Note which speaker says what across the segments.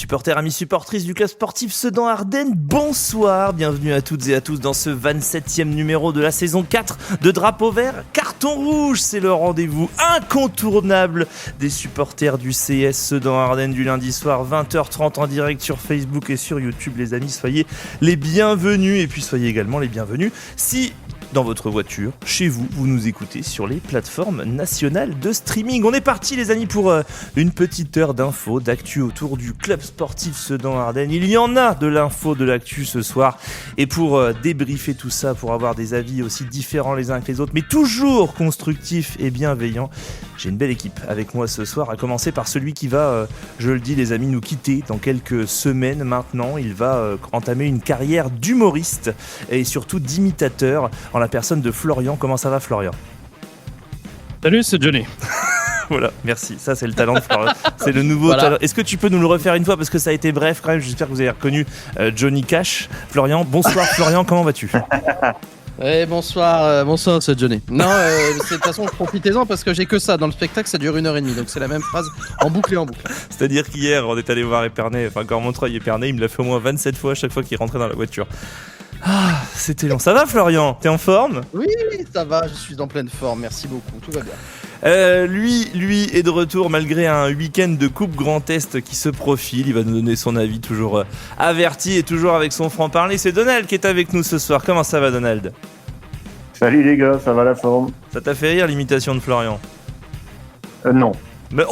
Speaker 1: supporters, amis supportrices du club sportif Sedan-Ardennes, bonsoir, bienvenue à toutes et à tous dans ce 27e numéro de la saison 4 de Drapeau Vert, Carton Rouge. C'est le rendez-vous incontournable des supporters du CS Sedan-Ardennes du lundi soir 20h30 en direct sur Facebook et sur YouTube. Les amis, soyez les bienvenus et puis soyez également les bienvenus si dans votre voiture, chez vous, vous nous écoutez sur les plateformes nationales de streaming. On est parti les amis pour une petite heure d'infos, d'actu autour du club sportif Sedan-Ardennes. Il y en a de l'info, de l'actu ce soir. Et pour débriefer tout ça, pour avoir des avis aussi différents les uns que les autres, mais toujours constructifs et bienveillants, j'ai une belle équipe avec moi ce soir, à commencer par celui qui va, je le dis les amis, nous quitter dans quelques semaines maintenant. Il va entamer une carrière d'humoriste et surtout d'imitateur en la personne de Florian. Comment ça va Florian ?
Speaker 2: Salut, c'est Johnny.
Speaker 1: Voilà, merci. Ça, c'est le talent de Florian. C'est le nouveau talent. Est-ce que tu peux nous le refaire une fois parce que ça a été bref quand même. J'espère que vous avez reconnu Johnny Cash. Florian, bonsoir Florian, comment vas-tu ?
Speaker 2: Bonsoir, c'est Johnny. Non, de toute façon, profitez-en parce que j'ai que ça. Dans le spectacle, ça dure 1h30, donc c'est la même phrase en boucle et en boucle.
Speaker 1: C'est-à-dire qu'hier, on est allé voir Épernay, enfin Cormontreuil-Épernay, il me l'a fait au moins 27 fois à chaque fois qu'il rentrait dans la voiture. Ah, c'était long. Ça va Florian ? T'es en forme ?
Speaker 2: Oui, ça va, je suis en pleine forme, merci beaucoup, tout va bien.
Speaker 1: Lui est de retour malgré un week-end de Coupe Grand Est qui se profile. Il va nous donner son avis toujours averti et toujours avec son franc-parler. C'est Donald qui est avec nous ce soir. Comment ça va Donald ?
Speaker 3: Salut les gars, ça va la forme ?
Speaker 1: Ça t'a fait rire l'imitation de Florian ?
Speaker 3: Non.
Speaker 1: Mais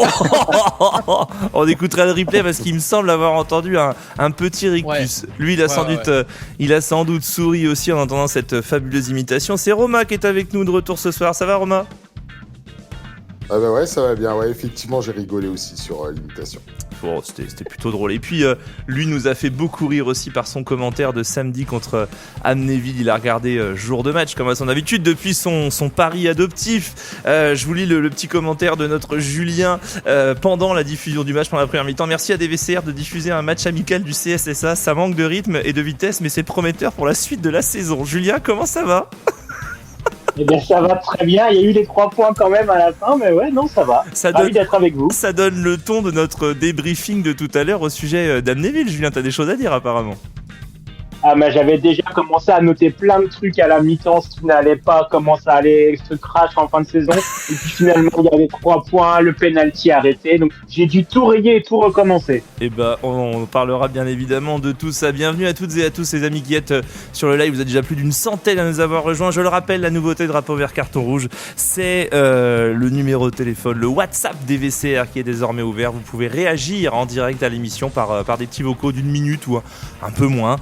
Speaker 1: on écoutera le replay parce qu'il me semble avoir entendu un petit rictus. Ouais. Lui, il a sans doute souri aussi en entendant cette fabuleuse imitation. C'est Romain qui est avec nous de retour ce soir. Ça va Romain ?
Speaker 4: Ah bah ouais, ça va bien. Ouais, effectivement, j'ai rigolé aussi sur l'imitation.
Speaker 1: Bon, c'était plutôt drôle. Et puis, lui nous a fait beaucoup rire aussi par son commentaire de samedi contre Amnéville. Il a regardé jour de match, comme à son habitude, depuis son pari adoptif. Je vous lis le petit commentaire de notre Julien pendant la diffusion du match, pendant la première mi-temps. Merci à DVCR de diffuser un match amical du CSSA. Ça manque de rythme et de vitesse, mais c'est prometteur pour la suite de la saison. Julien, comment ça va ?
Speaker 3: Eh bien, ça va très bien. Il y a eu les 3 points quand même à la fin, mais ouais, non, ça va. Ravi d'être avec vous.
Speaker 1: Ça donne le ton de notre débriefing de tout à l'heure au sujet d'Amnéville. Julien, t'as des choses à dire apparemment.
Speaker 3: Ah, mais j'avais déjà commencé à noter plein de trucs à la mi-temps, ce qui n'allait pas, comment ça allait se crash en fin de saison. Et puis finalement, il y avait 3 points, le penalty arrêté. Donc j'ai dû tout rayer et tout recommencer.
Speaker 1: Et bah, on parlera bien évidemment de tout ça. Bienvenue à toutes et à tous, les amis qui êtes sur le live. Vous êtes déjà plus d'une centaine à nous avoir rejoints. Je le rappelle, la nouveauté de Drapeau Vert Carton Rouge, c'est le numéro de téléphone, le WhatsApp des VCR qui est désormais ouvert. Vous pouvez réagir en direct à l'émission par des petits vocaux d'une minute ou un peu moins.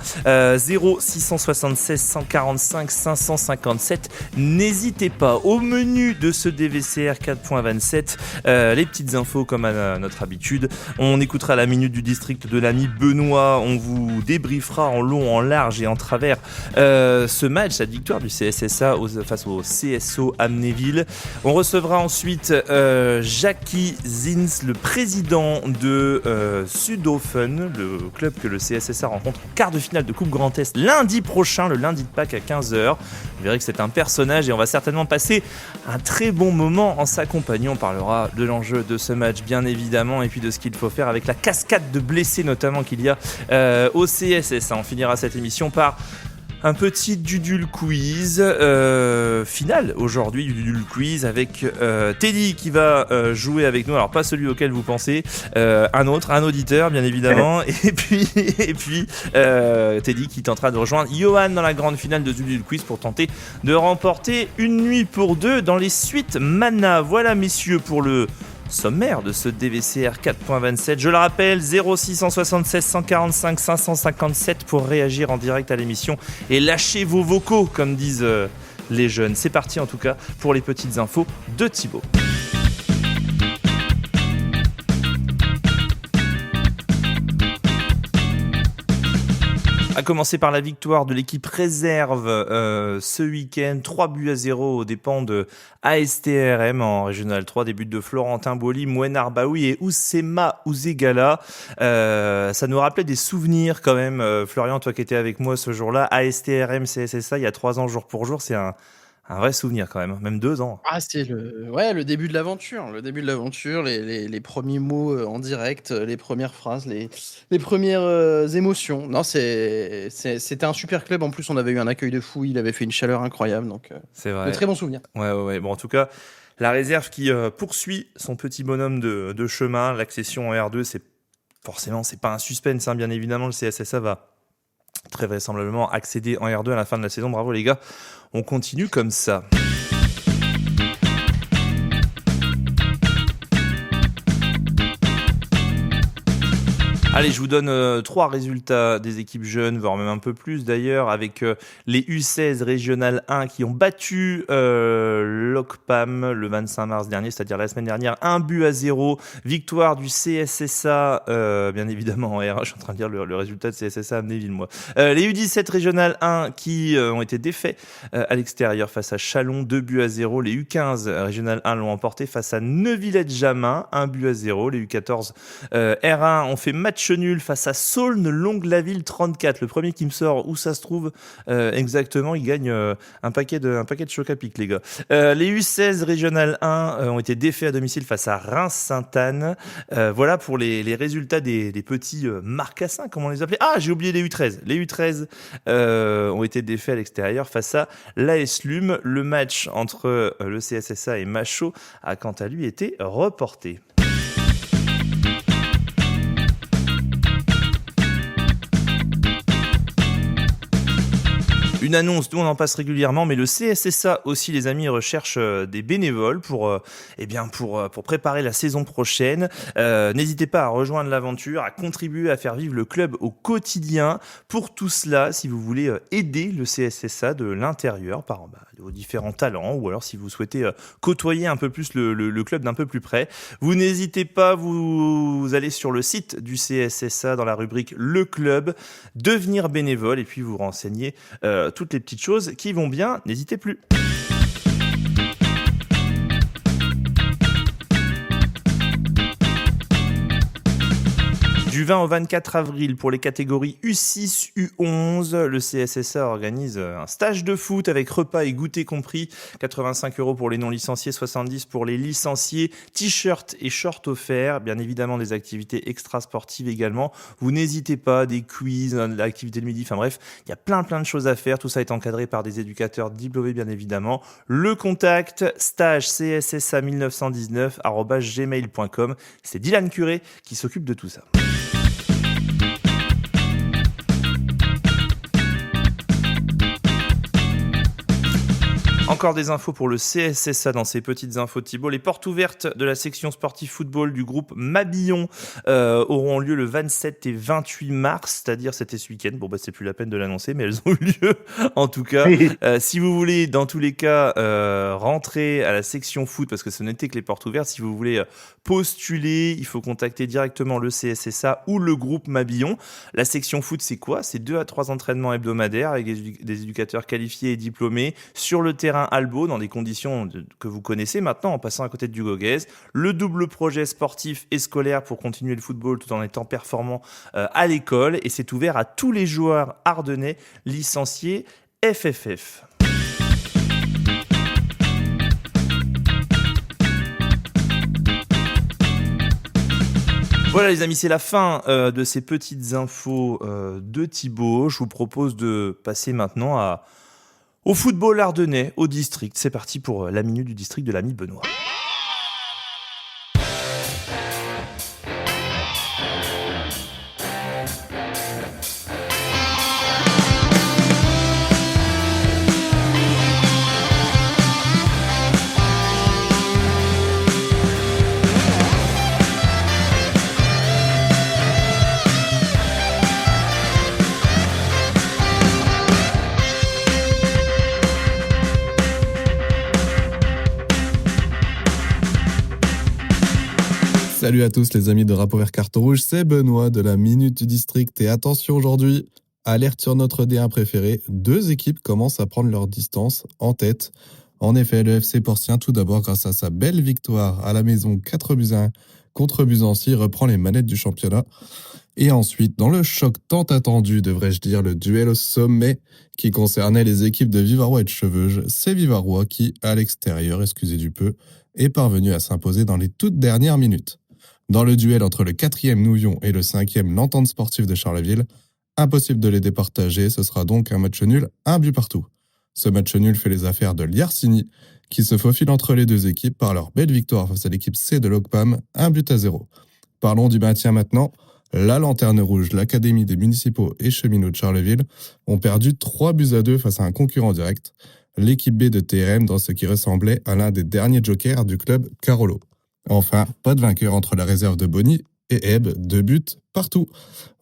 Speaker 1: 0676 145 557. N'hésitez pas. Au menu de ce DVCR 4.27, les petites infos comme à notre habitude. On écoutera la minute du district de l'ami Benoît. On vous débriefera en long, en large et en travers ce match, cette victoire du CSSA face au CSO Amnéville. On recevra ensuite Jackie Zins, le président de Sudhofen, le club que le CSSA rencontre en quart de finale de Coupe Grand Est lundi prochain, le lundi de Pâques à 15h. Vous verrez que c'est un personnage et on va certainement passer un très bon moment en sa compagnie. On parlera de l'enjeu de ce match bien évidemment et puis de ce qu'il faut faire avec la cascade de blessés notamment qu'il y a au CSS. On finira cette émission par un petit Dudule Quiz final aujourd'hui, du Dudule Quiz avec Teddy qui va jouer avec nous. Alors pas celui auquel vous pensez, un auditeur bien évidemment. Et puis Teddy qui tentera de rejoindre Johan dans la grande finale de Dudule Quiz pour tenter de remporter une nuit pour deux dans les suites Mana. Voilà messieurs pour le sommaire de ce DVCR 4.27. Je le rappelle, 0676 145 557 pour réagir en direct à l'émission et lâcher vos vocaux comme disent les jeunes. C'est parti en tout cas pour les petites infos de Thibaut. A commencer par la victoire de l'équipe réserve ce week-end, 3-0 aux dépens de ASTRM en Régional 3, des buts de Florentin Boily, Mouhen Arbaoui et Oussema Ouzegala. Ça nous rappelait des souvenirs quand même. Florian, toi qui étais avec moi ce jour-là, ASTRM CSSA, il y a 3 ans jour pour jour, c'est un un vrai souvenir quand même 2 ans.
Speaker 2: Ah, c'est le début de l'aventure. Le début de l'aventure, les premiers mots en direct, les premières phrases, les premières émotions. Non, c'était un super club. En plus, on avait eu un accueil de fou. Il avait fait une chaleur incroyable. Donc,
Speaker 1: C'est
Speaker 2: de
Speaker 1: vrai.
Speaker 2: très bons souvenirs.
Speaker 1: Ouais. Bon, en tout cas, la réserve qui poursuit son petit bonhomme de chemin, l'accession en R2, c'est pas un suspense, hein, bien évidemment. Le CSSA va très vraisemblablement accéder en R2 à la fin de la saison. Bravo les gars, on continue comme ça. Allez, je vous donne 3 résultats des équipes jeunes, voire même un peu plus d'ailleurs, avec les U16 Régional 1 qui ont battu l'OCPAM le 25 mars dernier, c'est-à-dire la semaine dernière, 1-0. Victoire du CSSA, bien évidemment en RH, je suis en train de dire le résultat de CSSA à Amnéville, moi. Les U17 Régional 1 qui ont été défaits à l'extérieur face à Chalon, 2-0. Les U15 Régional 1 l'ont emporté face à Neuvillette-Jamin, 1-0. Les U14 R1 ont fait match nul face à Saulnes-Longue-la-Ville 34. Le premier qui me sort où ça se trouve exactement, il gagne un paquet de choc à pic, les gars. Les U16 Régional 1 ont été défaits à domicile face à Reims-Sainte-Anne. Voilà pour les résultats des petits marcassins, comment on les appelait. Ah, j'ai oublié les U13. Les U13 ont été défaits à l'extérieur face à l'AS Lume. Le match entre le CSSA et Machaut a quant à lui été reporté. Une annonce, nous on en passe régulièrement, mais le CSSA aussi, les amis, recherche des bénévoles pour préparer la saison prochaine. N'hésitez pas à rejoindre l'aventure, à contribuer à faire vivre le club au quotidien. Pour tout cela, si vous voulez aider le CSSA de l'intérieur par vos différents talents, ou alors si vous souhaitez côtoyer un peu plus le club d'un peu plus près, vous n'hésitez pas, vous allez sur le site du CSSA dans la rubrique Le Club, devenir bénévole et puis vous renseignez toutes les petites choses qui vont bien, n'hésitez plus. Du 20 au 24 avril, pour les catégories U6, U11, le CSSA organise un stage de foot avec repas et goûter compris. 85 € pour les non-licenciés, 70 pour les licenciés. T-shirt et shorts offerts. Bien évidemment, des activités extra-sportives également. Vous n'hésitez pas, des quiz, l'activité de midi. Enfin bref, il y a plein de choses à faire. Tout ça est encadré par des éducateurs diplômés, bien évidemment. Le contact, stage cssa1919@gmail.com. C'est Dylan Curé qui s'occupe de tout ça. Encore des infos pour le CSSA dans ces petites infos de Thibaut. Les portes ouvertes de la section sportive football du groupe Mabillon auront lieu le 27 et 28 mars, c'est-à-dire c'était ce week-end. Bon, c'est plus la peine de l'annoncer, mais elles ont eu lieu en tout cas. Si vous voulez, dans tous les cas, rentrer à la section foot, parce que ce n'était que les portes ouvertes, si vous voulez postuler, il faut contacter directement le CSSA ou le groupe Mabillon. La section foot, c'est quoi ? C'est 2 à 3 entraînements hebdomadaires avec des éducateurs qualifiés et diplômés sur le terrain Albo dans des conditions que vous connaissez maintenant en passant à côté du Goguez. Le double projet sportif et scolaire pour continuer le football tout en étant performant à l'école, et c'est ouvert à tous les joueurs ardennais licenciés FFF. Voilà les amis, c'est la fin de ces petites infos de Thibaut. Je vous propose de passer maintenant au football ardennais, au district. C'est parti pour la minute du district de l'ami Benoît.
Speaker 5: Salut à tous les amis de Drapeau Vert Carton Rouge, c'est Benoît de la Minute du District. Et attention aujourd'hui, alerte sur notre D1 préféré, 2 équipes commencent à prendre leur distance en tête. En effet, le FC Porcien, tout d'abord grâce à sa belle victoire à la maison 4-1 contre Buzancy, reprend les manettes du championnat. Et ensuite, dans le choc tant attendu, devrais-je dire le duel au sommet qui concernait les équipes de Vivarois et de Cheveuge, c'est Vivarois qui, à l'extérieur, excusez du peu, est parvenu à s'imposer dans les toutes dernières minutes. Dans le duel entre le 4e Nouillon et le 5e l'Entente Sportive de Charleville, impossible de les départager, ce sera donc un match nul, un but partout. Ce match nul fait les affaires de l'Yarcini, qui se faufile entre les deux équipes par leur belle victoire face à l'équipe C de l'OCPAM, 1-0. Parlons du maintien maintenant. La Lanterne Rouge, l'Académie des municipaux et cheminots de Charleville ont perdu 3-2 face à un concurrent direct, l'équipe B de TRM dans ce qui ressemblait à l'un des derniers jokers du club Carolo. Enfin, pas de vainqueur entre la réserve de Bonny et Ebb, 2 buts partout.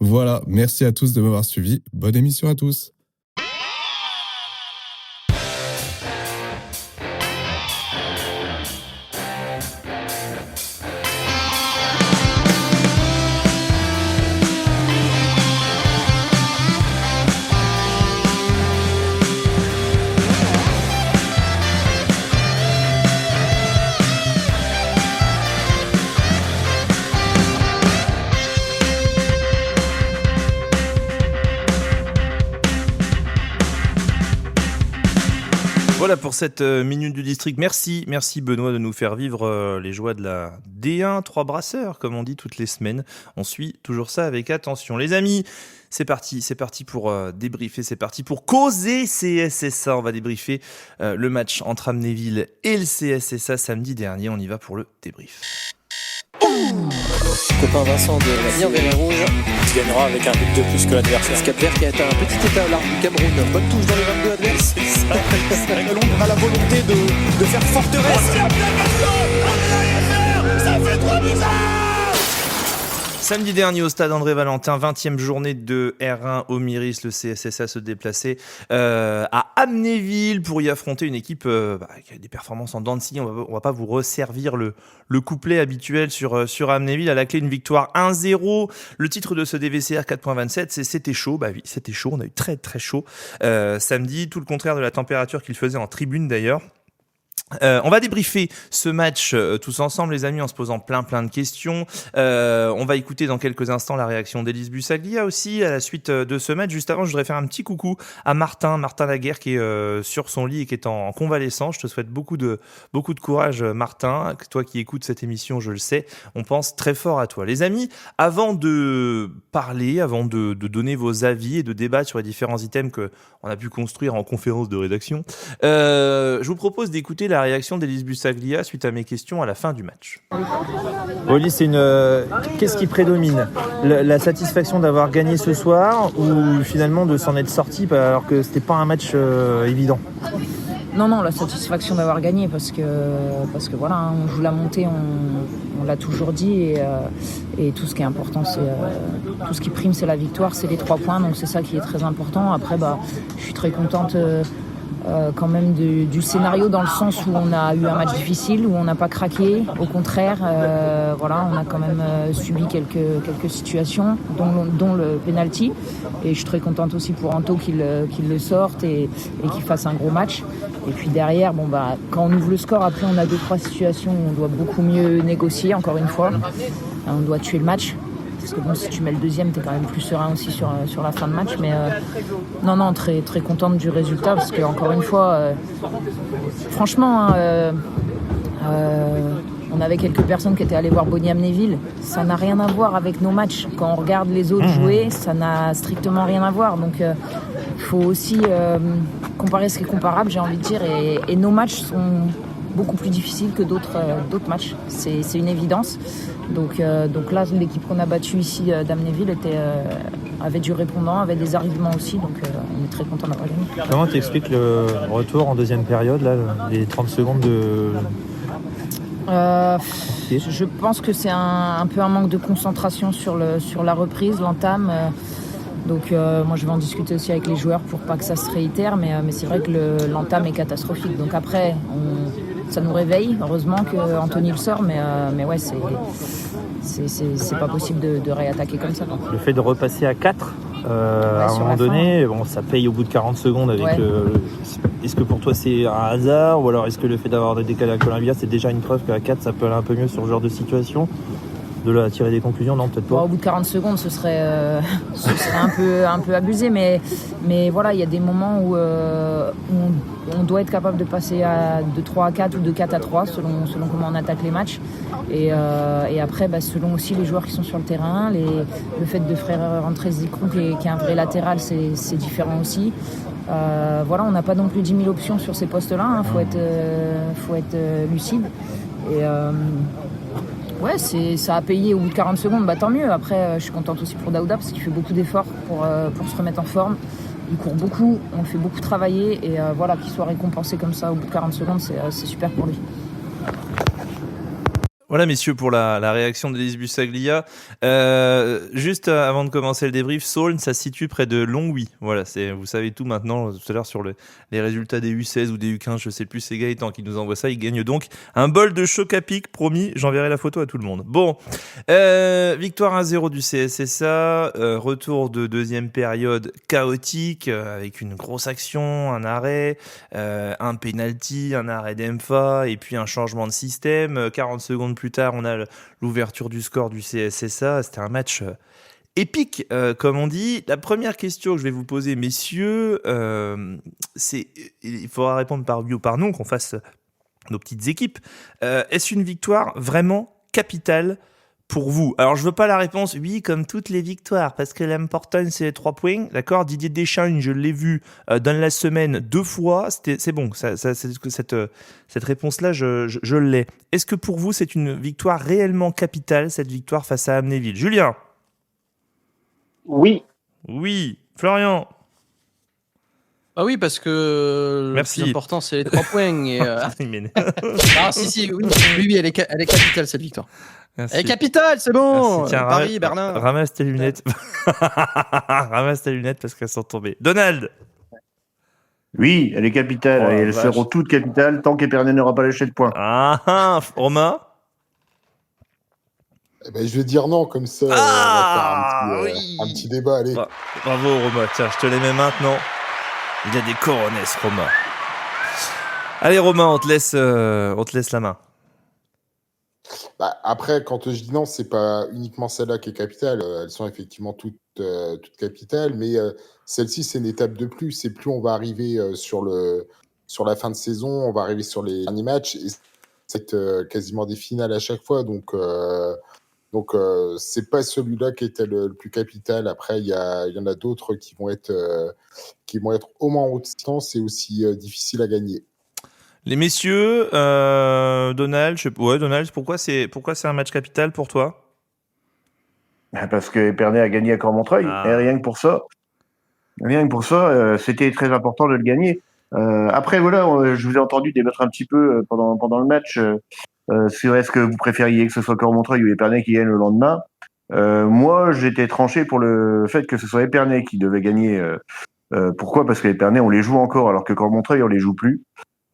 Speaker 5: Voilà, merci à tous de m'avoir suivi. Bonne émission à tous.
Speaker 1: Voilà pour cette minute du district. Merci Benoît de nous faire vivre les joies de la D1, 3 brasseurs, comme on dit toutes les semaines. On suit toujours ça avec attention. Les amis, c'est parti pour débriefer, c'est parti pour causer CSSA. On va débriefer le match entre Amnéville et le CSSA samedi dernier. On y va pour le débrief.
Speaker 6: Copain Vincent de la Ligne Vert et Rouge
Speaker 7: qui gagnera avec un but de plus que l'adversaire.
Speaker 6: Scapler qui a été un petit étalard du Cameroun. Bonne touche dans les 22 adverses.
Speaker 7: On a la volonté de faire forteresse. Ça fait 3 buts.
Speaker 1: Samedi dernier au stade André Valentin, 20e journée de R1 au Miris, le CSSA se déplaçait à Amnéville pour y affronter une équipe qui a des performances en dents de scie. On va pas vous resservir le couplet habituel sur Amnéville. À la clé, une victoire 1-0. Le titre de ce DVCR 4.27, c'est C'était chaud. Bah oui, c'était chaud. On a eu très très chaud samedi, tout le contraire de la température qu'il faisait en tribune d'ailleurs. On va débriefer ce match tous ensemble les amis en se posant plein de questions. On va écouter dans quelques instants la réaction d'Élise Bussaglia aussi à la suite de ce match. Juste avant, je voudrais faire un petit coucou à Martin Laguerre qui est sur son lit et qui est en convalescence. Je te souhaite beaucoup de courage Martin, toi qui écoutes cette émission, je le sais, on pense très fort à toi. Les amis, avant de parler, avant de donner vos avis et de débattre sur les différents items que on a pu construire en conférence de rédaction, je vous propose d'écouter la réaction d'Élise Bussaglia suite à mes questions à la fin du match.
Speaker 8: Oli, qu'est-ce qui prédomine ? La satisfaction d'avoir gagné ce soir ou finalement de s'en être sorti alors que c'était pas un match évident ?
Speaker 9: Non, la satisfaction d'avoir gagné parce que voilà, on joue la montée, on l'a toujours dit et tout ce qui est important, tout ce qui prime, c'est la victoire, c'est les 3 points, donc c'est ça qui est très important. Après, je suis très contente quand même du scénario dans le sens où on a eu un match difficile, où on n'a pas craqué, au contraire, voilà, on a quand même subi quelques situations, dont le penalty, et je suis très contente aussi pour Anto qu'il le sorte et qu'il fasse un gros match. Et puis derrière, quand on ouvre le score, après on a 2-3 situations où on doit beaucoup mieux négocier, encore une fois, on doit tuer le match. Parce que si tu mets le deuxième, t'es quand même plus serein aussi sur la fin de match. Mais non, très, très contente du résultat. Parce que encore une fois, franchement, on avait quelques personnes qui étaient allées voir Bonny Amnéville. Ça n'a rien à voir avec nos matchs. Quand on regarde les autres jouer, ça n'a strictement rien à voir. Donc il faut aussi comparer ce qui est comparable, j'ai envie de dire. Et nos matchs sont beaucoup plus difficiles que d'autres matchs. C'est une évidence. Donc là, l'équipe qu'on a battue ici d'Amnéville avait du répondant, avait des arguments aussi, donc on est très content d'avoir gagné.
Speaker 8: Comment tu expliques le retour en deuxième période, là, les 30 secondes de...
Speaker 9: Je pense que c'est un peu un manque de concentration sur la reprise, l'entame. Donc moi je vais en discuter aussi avec les joueurs pour pas que ça se réitère, mais c'est vrai que l'entame est catastrophique. Donc après, ça nous réveille, heureusement qu'Anthony le sort, mais ouais, c'est pas possible de réattaquer comme ça.
Speaker 8: Le fait de repasser à 4, à un moment donné, ça paye au bout de 40 secondes. Est-ce que pour toi c'est un hasard, ou alors est-ce que le fait d'avoir décalé à Columbia, c'est déjà une preuve qu'à 4 ça peut aller un peu mieux sur ce genre de situation ? de là tirer des conclusions, non, peut-être pas.
Speaker 9: Au bout de 40 secondes, ce serait un peu abusé, mais voilà, il y a des moments où on doit être capable de passer de 3 à 4 ou de 4 à 3 selon comment on attaque les matchs. Et après, selon aussi les joueurs qui sont sur le terrain, le fait de faire rentrer Zikrouk qui est un vrai latéral, c'est différent aussi. Voilà, on n'a pas non plus 10 000 options sur ces postes-là, faut être lucide. Et ouais, ça a payé au bout de 40 secondes, tant mieux. Après, je suis contente aussi pour Daouda parce qu'il fait beaucoup d'efforts pour se remettre en forme. Il court beaucoup, on le fait beaucoup travailler et voilà, qu'il soit récompensé comme ça au bout de 40 secondes, c'est super pour lui.
Speaker 1: Voilà, messieurs, pour la réaction d'Elise Bussaglia. Juste avant de commencer le débrief, Saulne, ça se situe près de Longwy. Voilà, vous savez tout maintenant. Tout à l'heure, sur les résultats des U16 ou des U15, je sais plus, c'est Gaëtan qui nous envoie ça. Il gagne donc un bol de choc à pic, promis. J'enverrai la photo à tout le monde. Bon, victoire 1-0 du CSSA. Retour de deuxième période chaotique, avec une grosse action, un arrêt, un penalty, un arrêt d'Emfa, et puis un changement de système. 40 secondes plus tard, on a l'ouverture du score du CSSA. C'était un match épique, comme on dit. La première question que je vais vous poser, messieurs, c'est, il faudra répondre par oui ou par non, qu'on fasse nos petites équipes. Est-ce une victoire vraiment capitale pour vous? Alors, je veux pas la réponse oui, comme toutes les victoires, parce que l'important, c'est les 3 points. D'accord? Didier Deschamps, je l'ai vu dans la semaine 2 fois. C'est bon, cette réponse-là, je l'ai. Est-ce que pour vous, c'est une victoire réellement capitale, cette victoire face à Amnéville? Julien?
Speaker 3: Oui.
Speaker 1: Oui. Florian?
Speaker 2: Ah oui, parce que
Speaker 1: Merci.
Speaker 2: le plus important, c'est les 3 points. Et, si, oui, elle est capitale, cette victoire.
Speaker 1: Merci.
Speaker 2: Elle est capitale, c'est bon.
Speaker 1: Merci. Tiens,
Speaker 2: Paris, Berlin.
Speaker 1: Ramasse tes lunettes. Ramasse tes lunettes parce qu'elles sont tombées. Donald?
Speaker 10: Oui, elle est capitale. Et elles seront toutes capitales tant qu'Épernay n'aura pas lâché de points.
Speaker 1: Romain?
Speaker 4: Je vais dire non, comme ça, on va faire un petit débat, allez.
Speaker 1: Bravo, Romain. Tiens, je te les mets maintenant. Il y a des coronesses, Romain. Allez, Romain, on te laisse la main.
Speaker 4: Après, quand je dis non, c'est pas uniquement celle-là qui est capitale. Elles sont effectivement toutes capitales, mais celle-ci, c'est une étape de plus. Et plus on va arriver sur la fin de saison, on va arriver sur les derniers matchs. Et c'est quasiment des finales à chaque fois. Donc c'est pas celui-là qui était le plus capital. Après, il y en a d'autres qui vont être au moins en haute distance et aussi difficiles à gagner.
Speaker 1: Les messieurs, Donald, Donald, pourquoi c'est un match capital pour toi?
Speaker 10: Parce que Épernay a gagné à Cormontreuil. Et rien que pour ça, c'était très important de le gagner. Après, voilà, je vous ai entendu débattre un petit peu pendant le match sur est-ce que vous préfériez que ce soit Cormontreuil ou Épernay qui gagne le lendemain. Moi, j'étais tranché pour le fait que ce soit Épernay qui devait gagner. Pourquoi? Parce que Épernay, on les joue encore, alors que Cormontreuil, on les joue plus.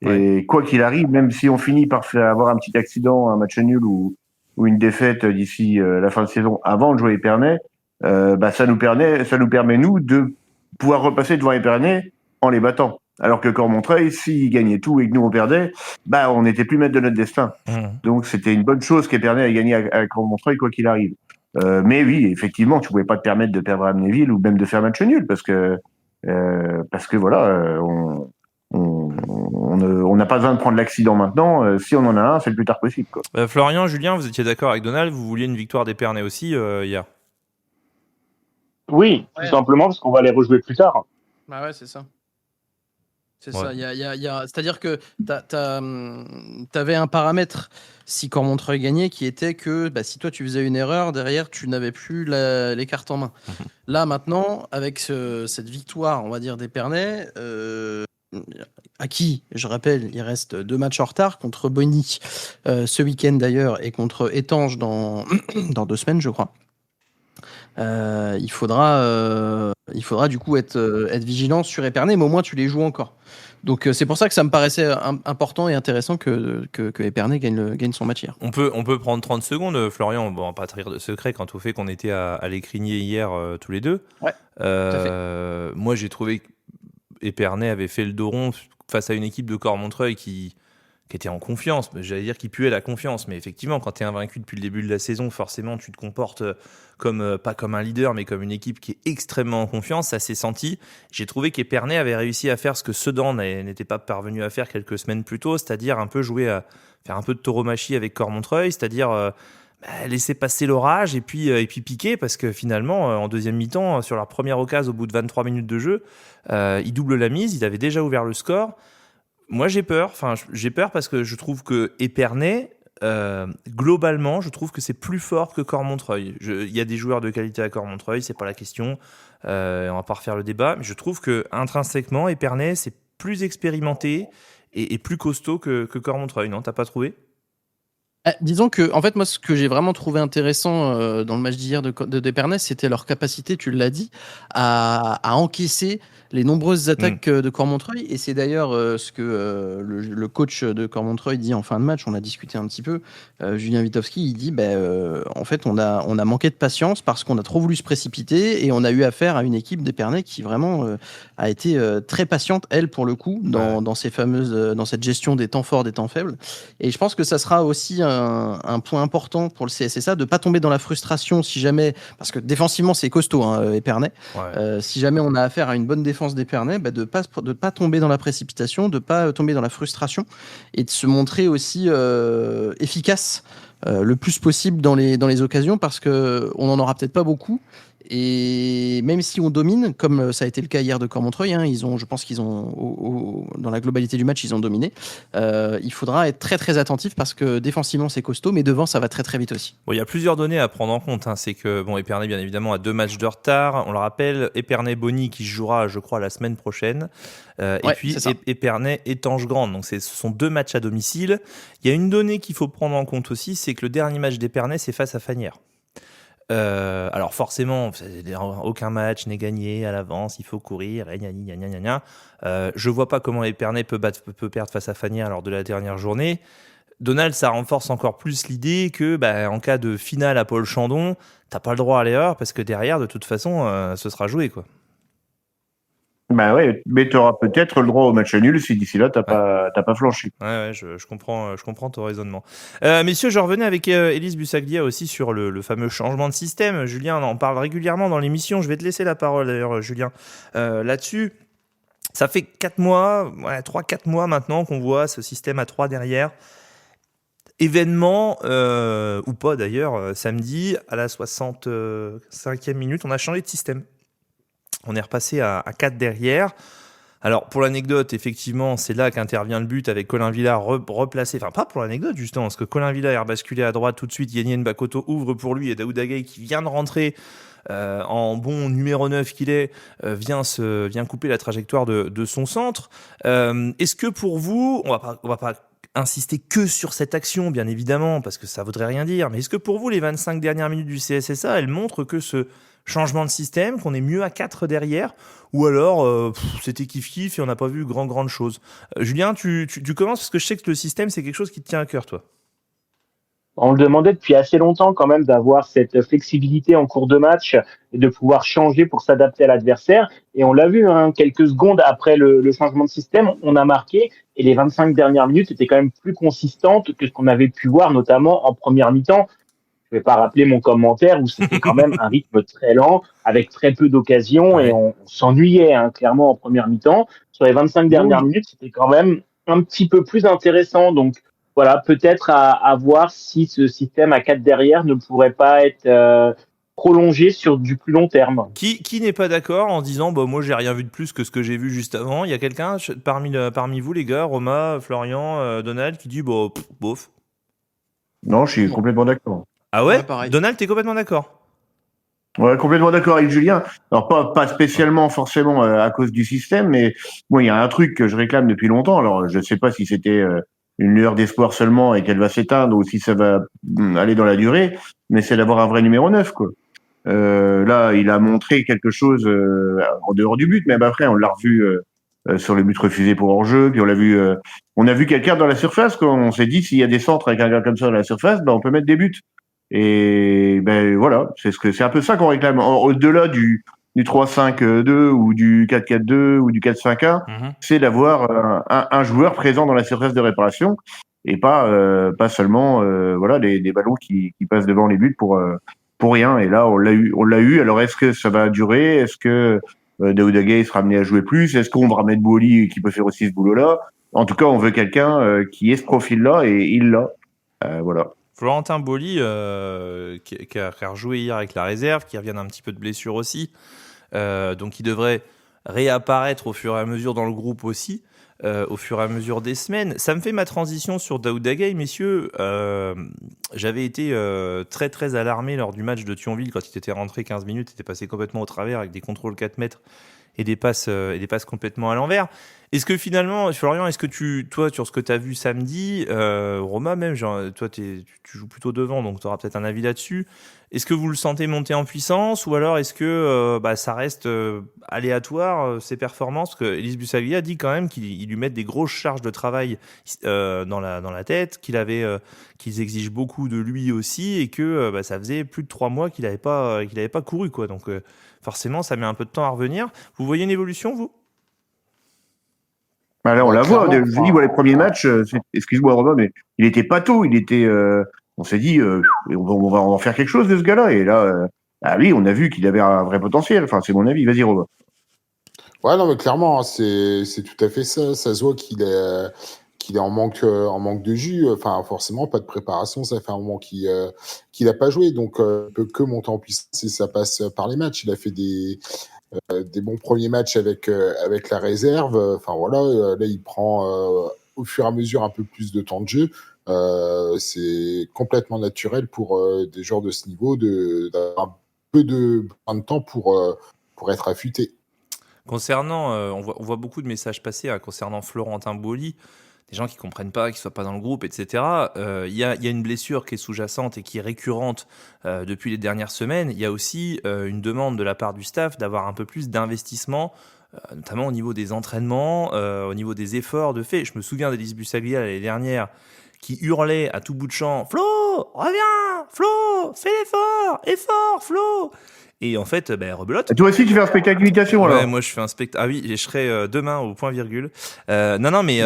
Speaker 10: Et quoi qu'il arrive, même si on finit par avoir un petit accident, un match nul ou une défaite d'ici la fin de saison avant de jouer Épernay, ça nous permet nous de pouvoir repasser devant Épernay en les battant. Alors que Cormontreuil, s'ils gagnaient tout et que nous on perdait, on n'était plus maître de notre destin. Donc c'était une bonne chose qu'Épernay ait gagné à Cormontreuil quoi qu'il arrive. Mais oui, effectivement, tu pouvais pas te permettre de perdre à Amnéville ou même de faire match nul parce que voilà, on n'a pas besoin de prendre l'accident maintenant. Si on en a un, c'est le plus tard possible, quoi.
Speaker 1: Florian, Julien, vous étiez d'accord avec Donald, vous vouliez une victoire d'Épernay aussi hier?
Speaker 3: Oui, tout simplement parce qu'on va les rejouer plus tard.
Speaker 2: Bah ouais, c'est ça. C'est ça. C'est-à-dire que t'avais un paramètre si Cormontreuil gagnait qui était que si toi tu faisais une erreur, derrière tu n'avais plus les cartes en main. Là maintenant, avec cette victoire, on va dire d'Épernay, à qui, je rappelle, il reste 2 matchs en retard contre Bonny ce week-end d'ailleurs et contre Étanges dans 2 semaines, je crois. Il faudra du coup être vigilant sur Épernay, mais au moins tu les joues encore. Donc c'est pour ça que ça me paraissait important et intéressant que Épernay gagne son match hier.
Speaker 1: On peut prendre 30 secondes, Florian, bon, pas trahir de secret quant au fait qu'on était à l'Écrignier hier tous les deux.
Speaker 2: Ouais, tout à fait.
Speaker 1: Moi j'ai trouvé qu'Épernay avait fait le dos rond face à une équipe de Cormontreuil qui qui était en confiance. J'allais dire qu'il puait la confiance, mais effectivement, quand tu es invaincu depuis le début de la saison, forcément, tu te comportes pas comme un leader, mais comme une équipe qui est extrêmement en confiance. Ça s'est senti. J'ai trouvé qu'Épernay avait réussi à faire ce que Sedan n'était pas parvenu à faire quelques semaines plus tôt, c'est-à-dire un peu faire un peu de tauromachie avec Cormontreuil, c'est-à-dire laisser passer l'orage et puis piquer, parce que finalement, en deuxième mi-temps, sur leur première occasion, au bout de 23 minutes de jeu, ils doublent la mise. Ils avaient déjà ouvert le score. Moi, j'ai peur parce que je trouve que Épernay, globalement, je trouve que c'est plus fort que Cormontreuil. Il y a des joueurs de qualité à Cormontreuil, c'est pas la question. On va pas refaire le débat, mais je trouve que intrinsèquement, Épernay, c'est plus expérimenté et plus costaud que Cormontreuil. Non, t'as pas trouvé ?
Speaker 2: Disons que, en fait, moi, ce que j'ai vraiment trouvé intéressant dans le match d'hier d'Épernay, c'était leur capacité, tu l'as dit, à encaisser les nombreuses attaques de Cormontreuil. Et c'est d'ailleurs ce que le coach de Cormontreuil dit en fin de match. On a discuté un petit peu. Julien Witkowski, il dit en fait, on a manqué de patience parce qu'on a trop voulu se précipiter et on a eu affaire à une équipe d'Épernay qui vraiment a été très patiente, elle, pour le coup, dans cette gestion des temps forts, des temps faibles. Et je pense que ça sera aussi un point important pour le CSSA de pas tomber dans la frustration si jamais, parce que défensivement c'est costaud, Épernay. Si jamais on a affaire à une bonne défense d'Épernay, de pas tomber dans la précipitation, de pas tomber dans la frustration et de se montrer aussi efficace le plus possible dans les occasions, parce que on en aura peut-être pas beaucoup. Et même si on domine, comme ça a été le cas hier de Cormontreuil, je pense qu'ils ont, dans la globalité du match, ils ont dominé. Il faudra être très très attentif parce que défensivement c'est costaud, mais devant ça va très très vite aussi.
Speaker 1: Bon, il y a plusieurs données à prendre en compte. C'est que Épernay, bien évidemment, a 2 matchs de retard. On le rappelle, Épernay-Bonny qui jouera, je crois, la semaine prochaine. Et puis Épernay-Étanges-Grande. Donc ce sont 2 matchs à domicile. Il y a une donnée qu'il faut prendre en compte aussi, c'est que le dernier match d'Épernay, c'est face à Fagnières. Alors forcément, aucun match n'est gagné à l'avance, il faut courir, je vois pas comment Épernay peut perdre face à Fagnières lors de la dernière journée. Donald, ça renforce encore plus l'idée que en cas de finale à Paul Chandon, t'as pas le droit à l'erreur parce que derrière, de toute façon, ce sera joué, quoi.
Speaker 10: Ouais, mais tu auras peut-être le droit au match nul si d'ici là t'as pas flanché.
Speaker 1: Ouais, je comprends ton raisonnement. Messieurs, je revenais avec Élise Bussaglia aussi sur le fameux changement de système. Julien, on en parle régulièrement dans l'émission. Je vais te laisser la parole d'ailleurs, Julien, là-dessus. Ça fait 3-4 mois maintenant qu'on voit ce système à 3 derrière. Événement, ou pas d'ailleurs, samedi à la 65e minute, on a changé de système. On est repassé à 4 derrière. Alors, pour l'anecdote, effectivement, c'est là qu'intervient le but avec Colin Villard replacé. Enfin, pas pour l'anecdote, justement, parce que Colin Villard est rebasculé à droite tout de suite. Yannick Bakoto ouvre pour lui et Daoud Agaï, qui vient de rentrer en bon numéro 9 qu'il est, vient couper la trajectoire de son centre. Est-ce que pour vous, on va pas insister que sur cette action, bien évidemment, parce que ça voudrait rien dire, mais est-ce que pour vous, les 25 dernières minutes du CSSA, elles montrent que ce changement de système, qu'on est mieux à 4 derrière, ou alors c'était kiff-kiff et on n'a pas vu grande chose. Julien, tu commences, parce que je sais que le système, c'est quelque chose qui te tient à cœur, toi.
Speaker 3: On le demandait depuis assez longtemps quand même d'avoir cette flexibilité en cours de match et de pouvoir changer pour s'adapter à l'adversaire. Et on l'a vu, quelques secondes après le changement de système, on a marqué et les 25 dernières minutes étaient quand même plus consistantes que ce qu'on avait pu voir, notamment en première mi-temps. Je vais pas rappeler mon commentaire où c'était quand même un rythme très lent avec très peu d'occasions et on s'ennuyait clairement en première mi-temps. Sur les 25 dernières minutes, c'était quand même un petit peu plus intéressant. Donc voilà, peut-être à voir si ce système à 4 derrière ne pourrait pas être prolongé sur du plus long terme.
Speaker 1: Qui n'est pas d'accord en disant moi j'ai rien vu de plus que ce que j'ai vu juste avant? Il y a quelqu'un parmi vous les gars, Romain, Florian, Donald, qui dit bof.
Speaker 10: Non, je suis complètement d'accord.
Speaker 1: Ah ouais, Donald, t'es complètement d'accord?
Speaker 10: Ouais, complètement d'accord avec Julien. Alors pas spécialement forcément à cause du système, mais il y a un truc que je réclame depuis longtemps. Alors je sais pas si c'était une lueur d'espoir seulement et qu'elle va s'éteindre ou si ça va aller dans la durée, mais c'est d'avoir un vrai numéro 9, quoi. Là, il a montré quelque chose en dehors du but, mais après on l'a revu sur le but refusé pour hors-jeu, puis on a vu quelqu'un dans la surface, quoi. On s'est dit s'il y a des centres avec un gars comme ça dans la surface, on peut mettre des buts. Et voilà, c'est un peu ça qu'on réclame. Au-delà du du 3-5-2 ou du 4-4-2 ou du 4-5-1, c'est d'avoir un joueur présent dans la surface de réparation et pas seulement voilà des ballons qui passent devant les buts pour rien. Et là, on l'a eu. Alors, est-ce que ça va durer? Est-ce que Daouda Gueye sera amené à jouer plus? Est-ce qu'on va remettre Bouli qui peut faire aussi ce boulot-là? En tout cas, on veut quelqu'un qui ait ce profil-là et il l'a. Voilà.
Speaker 1: Florentin Boly, qui a rejoué hier avec la réserve, qui revient d'un petit peu de blessure aussi, donc il devrait réapparaître au fur et à mesure dans le groupe aussi, au fur et à mesure des semaines. Ça me fait ma transition sur Daouda Gueye, messieurs. J'avais été très très alarmé lors du match de Thionville quand il était rentré 15 minutes, il était passé complètement au travers avec des contrôles 4 mètres et des passes complètement à l'envers. Est-ce que finalement, Florian, toi, sur ce que tu as vu samedi, Roma même, toi, tu joues plutôt devant, donc tu auras peut-être un avis là-dessus. Est-ce que vous le sentez monter en puissance ou alors est-ce que ça reste aléatoire, ses performances? Parce que Elis Bussaglia dit quand même qu'il lui met des grosses charges de travail dans la tête, qu'ils exigent beaucoup de lui aussi et que ça faisait plus de 3 mois qu'il n'avait pas couru, quoi. Donc forcément, ça met un peu de temps à revenir. Vous voyez une évolution, vous?
Speaker 10: Bah là, on la voit. Je dis, les premiers matchs, excuse-moi Robin, mais il était pâteau. On s'est dit, on va en faire quelque chose de ce gars-là. Et là, oui, on a vu qu'il avait un vrai potentiel. Enfin, c'est mon avis. Vas-y, Robin.
Speaker 4: Ouais, non, mais clairement, c'est tout à fait ça. Ça se voit qu'il est en manque de jus. Enfin, forcément, pas de préparation. Ça fait un moment qu'il a pas joué. Donc, il peut que monter en puissance et ça passe par les matchs. Il a fait des bons premiers matchs avec la réserve. Enfin voilà, là il prend au fur et à mesure un peu plus de temps de jeu. C'est complètement naturel pour des joueurs de ce niveau d'avoir un peu de temps pour être affûté.
Speaker 1: Concernant, on voit beaucoup de messages passer concernant Florentin Boly, des gens qui comprennent pas, qui soient pas dans le groupe, etc. Il y a une blessure qui est sous-jacente et qui est récurrente depuis les dernières semaines. Il y a aussi une demande de la part du staff d'avoir un peu plus d'investissement, notamment au niveau des entraînements, au niveau des efforts de fait. Je me souviens d'Elis Bussaglia l'année dernière qui hurlait à tout bout de champ « Flo, reviens, Flo, fais effort, Flo !» Et en fait, rebelote.
Speaker 10: Et toi aussi, tu fais un spectacle d'imitation, alors?
Speaker 1: Ouais, moi, je fais un spectacle. Ah oui, je serai demain au point virgule. Non, mais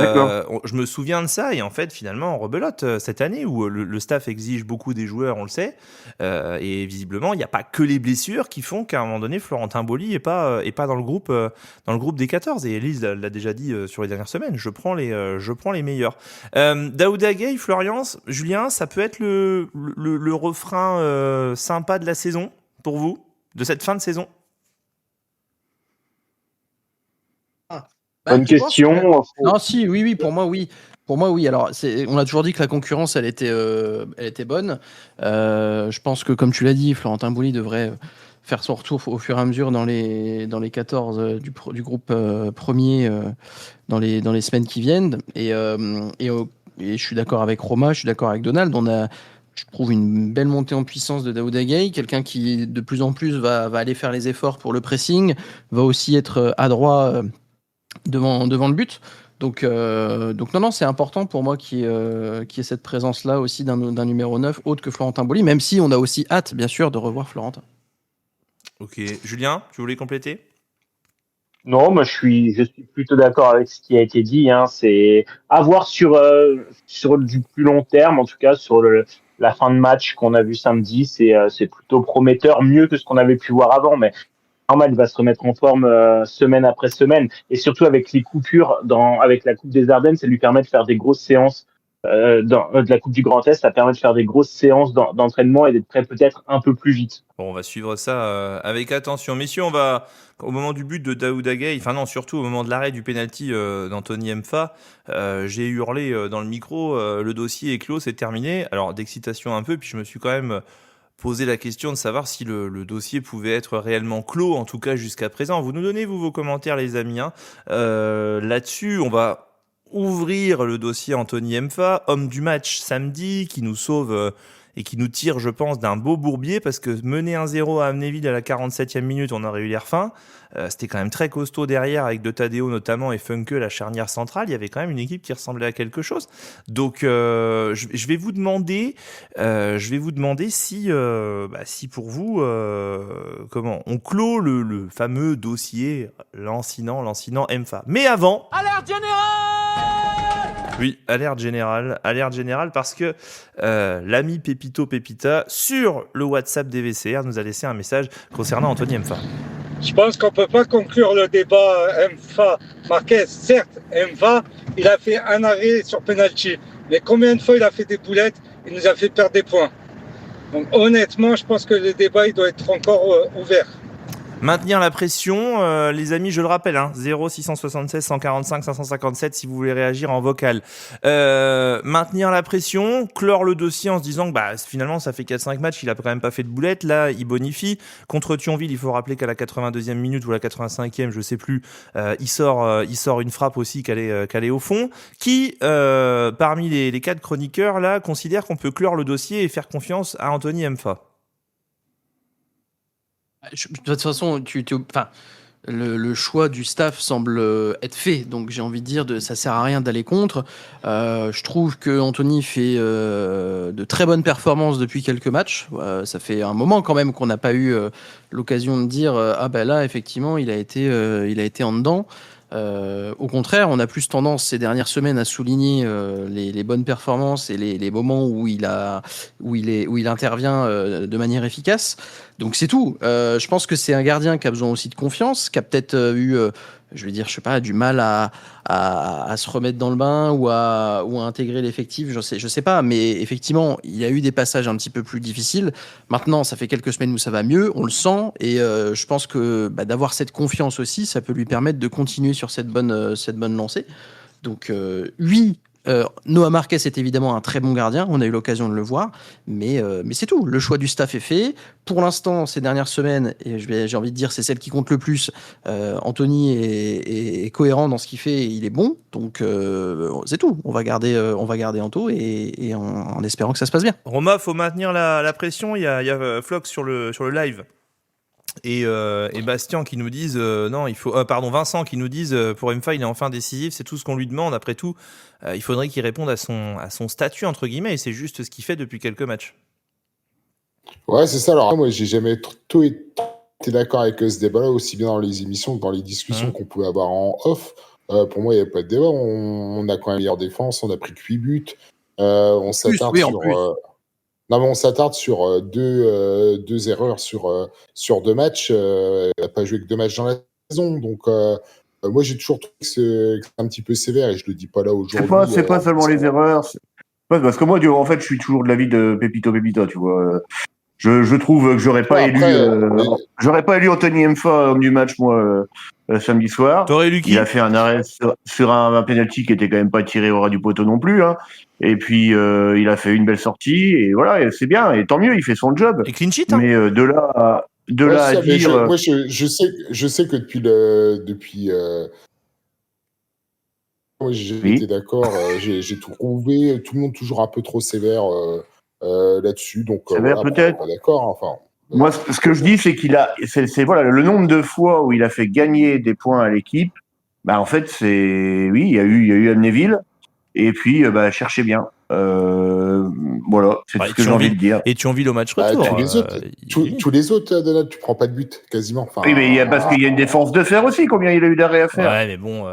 Speaker 1: je me souviens de ça. Et en fait, finalement, on rebelote cette année où le staff exige beaucoup des joueurs, on le sait. Et visiblement, il n'y a pas que les blessures qui font qu'à un moment donné, Florentin Boly est pas dans le groupe des 14. Et Elise l'a déjà dit sur les dernières semaines. Je prends les meilleurs. Daouda Gueye, Florian, Julien, ça peut être le refrain sympa de la saison pour vous? De cette fin de saison?
Speaker 3: Bonne question.
Speaker 2: Non, si, oui, pour moi, oui. Pour moi, oui. Alors, on a toujours dit que la concurrence, elle était bonne. Je pense que, comme tu l'as dit, Florentin Boly devrait faire son retour au fur et à mesure dans les 14 du groupe premier dans les semaines qui viennent. Et je suis d'accord avec Roma, je suis d'accord avec Donald. Je trouve une belle montée en puissance de Daouda Gueye, quelqu'un qui de plus en plus va aller faire les efforts pour le pressing, va aussi être adroit devant le but. Donc non, c'est important pour moi qu'il y ait cette présence-là aussi d'un numéro 9 autre que Florentin Boly, même si on a aussi hâte, bien sûr, de revoir Florentin.
Speaker 1: Ok. Julien, tu voulais compléter?
Speaker 3: Non, moi je suis plutôt d'accord avec ce qui a été dit. C'est à voir sur du plus long terme, en tout cas sur la fin de match qu'on a vu samedi, c'est plutôt prometteur, mieux que ce qu'on avait pu voir avant. Mais normal, il va se remettre en forme semaine après semaine, et surtout avec les coupures avec la Coupe des Ardennes, ça lui permet de faire des grosses séances de la Coupe du Grand Est, ça permet de faire des grosses séances d'entraînement et d'être prêt peut-être un peu plus vite.
Speaker 1: Bon, on va suivre ça avec attention. Messieurs, on va, au moment du but de Daouda Gueye, enfin non, surtout au moment de l'arrêt du penalty d'Anthony Mfa, j'ai hurlé dans le micro, le dossier est clos, c'est terminé. Alors, d'excitation un peu, puis je me suis quand même posé la question de savoir si le dossier pouvait être réellement clos, en tout cas jusqu'à présent. Vous nous donnez, vos commentaires, les amis. Là-dessus, on va ouvrir le dossier Anthony Mfa, homme du match samedi, qui nous sauve et qui nous tire, je pense, d'un beau bourbier, parce que mener 1-0 à Amnéville à la 47e minute, on aurait eu l'air fin. C'était quand même très costaud derrière, avec De Tadeo notamment et Funke, la charnière centrale. Il y avait quand même une équipe qui ressemblait à quelque chose. Donc, je vais vous demander si pour vous, comment on clôt le fameux dossier lancinant MFA. Mais avant,
Speaker 7: Alerte générale!
Speaker 1: oui, alerte générale parce que l'ami Pépito Pépita sur le WhatsApp des VCR nous a laissé un message concernant Anthony MFA.
Speaker 11: Je pense qu'on ne peut pas conclure le débat MFA Marquez. Certes, MFA, il a fait un arrêt sur penalty, mais combien de fois il a fait des boulettes, il nous a fait perdre des points. Donc honnêtement, je pense que le débat il doit être encore ouvert.
Speaker 1: Maintenir la pression, les amis, je le rappelle, 0676 145 557 si vous voulez réagir en vocal. Maintenir la pression, clore le dossier en se disant que finalement ça fait 4-5 matchs, il a quand même pas fait de boulette, là il bonifie. Contre Thionville, il faut rappeler qu'à la 82e minute ou la 85e, je sais plus, il sort une frappe aussi qu'elle est au fond. Qui, parmi les 4 chroniqueurs là, considère qu'on peut clore le dossier et faire confiance à Anthony MFA?
Speaker 2: De toute façon, le choix du staff semble être fait, donc j'ai envie de dire ça sert à rien d'aller contre. Je trouve que Anthony fait de très bonnes performances depuis quelques matchs. Ça fait un moment quand même qu'on n'a pas eu l'occasion de dire là effectivement il a été en dedans. Au contraire, on a plus tendance ces dernières semaines à souligner les bonnes performances et les moments où il intervient de manière efficace. Donc c'est tout. Je pense que c'est un gardien qui a besoin aussi de confiance, qui a peut-être eu, du mal à se remettre dans le bain ou à intégrer l'effectif. Je sais pas. Mais effectivement, il y a eu des passages un petit peu plus difficiles. Maintenant, ça fait quelques semaines où ça va mieux. On le sent. Et je pense que d'avoir cette confiance aussi, ça peut lui permettre de continuer sur cette bonne lancée. Donc oui. Noah Marquez est évidemment un très bon gardien, on a eu l'occasion de le voir, mais c'est tout. Le choix du staff est fait. Pour l'instant, ces dernières semaines, et j'ai envie de dire c'est celle qui compte le plus, Anthony est cohérent dans ce qu'il fait et il est bon, donc c'est tout. On va garder Anto et en espérant que ça se passe bien.
Speaker 1: Roma, faut maintenir la pression. Il y a Flox sur le live. Et Bastien qui nous disent Vincent qui nous disent pour MFA il est enfin décisif, c'est tout ce qu'on lui demande. Après tout, il faudrait qu'il réponde à son statut entre guillemets, et c'est juste ce qu'il fait depuis quelques matchs.
Speaker 4: Ouais, c'est ça. Alors moi j'ai jamais trop été d'accord avec ce débat-là, aussi bien dans les émissions que dans les discussions qu'on pouvait avoir en off. Pour moi il n'y a pas de débat. On a quand même meilleure défense, on a pris que 8 buts. On s'attarde on s'attarde sur deux erreurs sur 2 matchs. Il n'a pas joué que 2 matchs dans la saison. Donc, moi, j'ai toujours trouvé que c'est un petit peu sévère, et je ne le dis pas là aujourd'hui.
Speaker 10: C'est pas seulement les erreurs. Parce que moi, en fait, je suis toujours de l'avis de Pépito Pépita, tu vois. Je trouve que j'aurais pas élu Anthony MFA homme du match, moi, samedi soir.
Speaker 1: T'aurais élu qui ?
Speaker 10: Il a fait un arrêt sur un penalty qui était quand même pas tiré au ras du poteau non plus, hein. Et puis il a fait une belle sortie, et voilà, c'est bien, et tant mieux, il fait son job.
Speaker 1: Et clean sheet,
Speaker 10: Mais de là à dire.
Speaker 4: Moi, je sais que depuis moi, j'ai été d'accord. J'ai trouvé tout le monde toujours un peu trop sévère là-dessus. Donc,
Speaker 10: sévère, peut-être.
Speaker 4: Pas d'accord. Enfin.
Speaker 10: Moi, ce que je dis, c'est le nombre de fois où il a fait gagner des points à l'équipe. En fait, il y a eu Amnéville, et puis cherchez bien. Voilà, c'est tout ce que j'ai envie de dire.
Speaker 1: Et Thionville au match retour.
Speaker 4: Tous les autres, Donald, tu prends pas de but quasiment. Enfin,
Speaker 10: oui, mais parce qu'il y a une défense de fer aussi. Combien il a eu d'arrêts à faire ?
Speaker 1: Ouais, mais bon.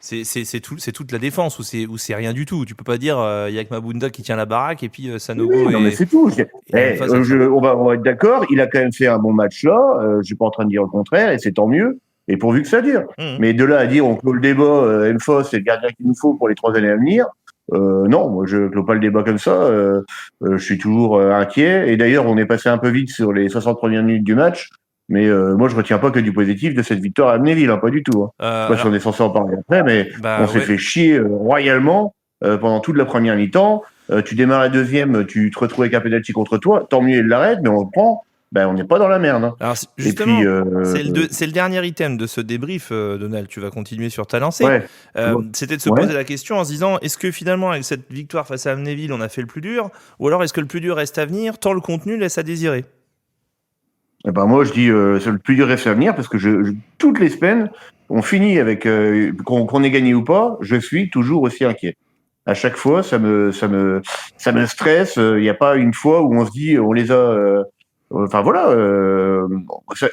Speaker 1: C'est toute la défense où c'est rien du tout. Tu peux pas dire il y a que Mabunda qui tient la baraque et puis Sanogo.
Speaker 10: Oui, non, mais c'est tout. On va être d'accord. Il a quand même fait un bon match là. Je suis pas en train de dire le contraire, et c'est tant mieux. Et pourvu que ça dure. Mais de là à dire on clôt le débat, MFA c'est le gardien qu'il nous faut pour les 3 années à venir. Non, moi je clôt pas le débat comme ça. Je suis toujours inquiet. Et d'ailleurs, on est passé un peu vite sur les 60 premières minutes du match. Mais moi, je retiens pas que du positif de cette victoire à Amnéville, pas du tout. Je sais pas si on est censé en parler après, mais on s'est fait chier royalement pendant toute la première mi-temps. Tu démarres la deuxième, tu te retrouves avec un penalty contre toi. Tant mieux, il l'arrête, mais on le prend. on n'est pas dans la merde. Hein.
Speaker 1: Alors justement, c'est le dernier item de ce débrief, Donald. Tu vas continuer sur ta lancée.
Speaker 10: Ouais.
Speaker 1: C'était de se poser la question en se disant, est-ce que finalement avec cette victoire face à Amnéville, on a fait le plus dur, ou alors est-ce que le plus dur reste à venir, tant le contenu laisse à désirer?
Speaker 10: Moi, je dis c'est le plus dur reste à venir parce que toutes les semaines, on finit avec qu'on ait gagné ou pas, je suis toujours aussi inquiet. À chaque fois, ça me stresse. Il n'y a pas une fois où on se dit on les a.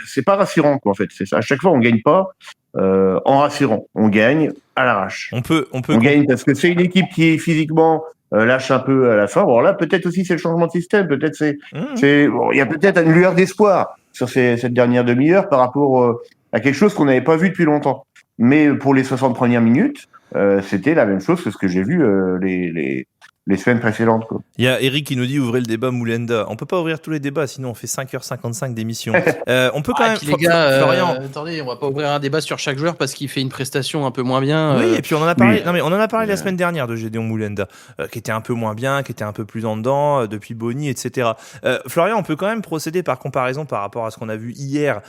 Speaker 10: C'est pas rassurant quoi en fait. C'est ça. À chaque fois, on gagne pas en rassurant. On gagne à l'arrache.
Speaker 1: On
Speaker 10: gagne parce que c'est une équipe qui physiquement lâche un peu à la fin. Bon là, peut-être aussi c'est le changement de système. Peut-être il y a peut-être une lueur d'espoir sur cette dernière demi-heure par rapport à quelque chose qu'on n'avait pas vu depuis longtemps. Mais pour les 60 premières minutes, c'était la même chose que ce que j'ai vu les semaines précédentes. Quoi.
Speaker 1: Il y a Eric qui nous dit ouvrez le débat Moulenda. On peut pas ouvrir tous les débats, sinon on fait 5h55 d'émission. On peut quand même.
Speaker 2: Les gars,
Speaker 1: Florian.
Speaker 2: Attendez, on va pas ouvrir un débat sur chaque joueur parce qu'il fait une prestation un peu moins bien.
Speaker 1: Oui, et puis on en a parlé. Non, mais on en a parlé la semaine dernière de Gédéon Moulenda, qui était un peu moins bien, qui était un peu plus en dedans depuis Bonny, etc. Florian, on peut quand même procéder par comparaison par rapport à ce qu'on a vu hier,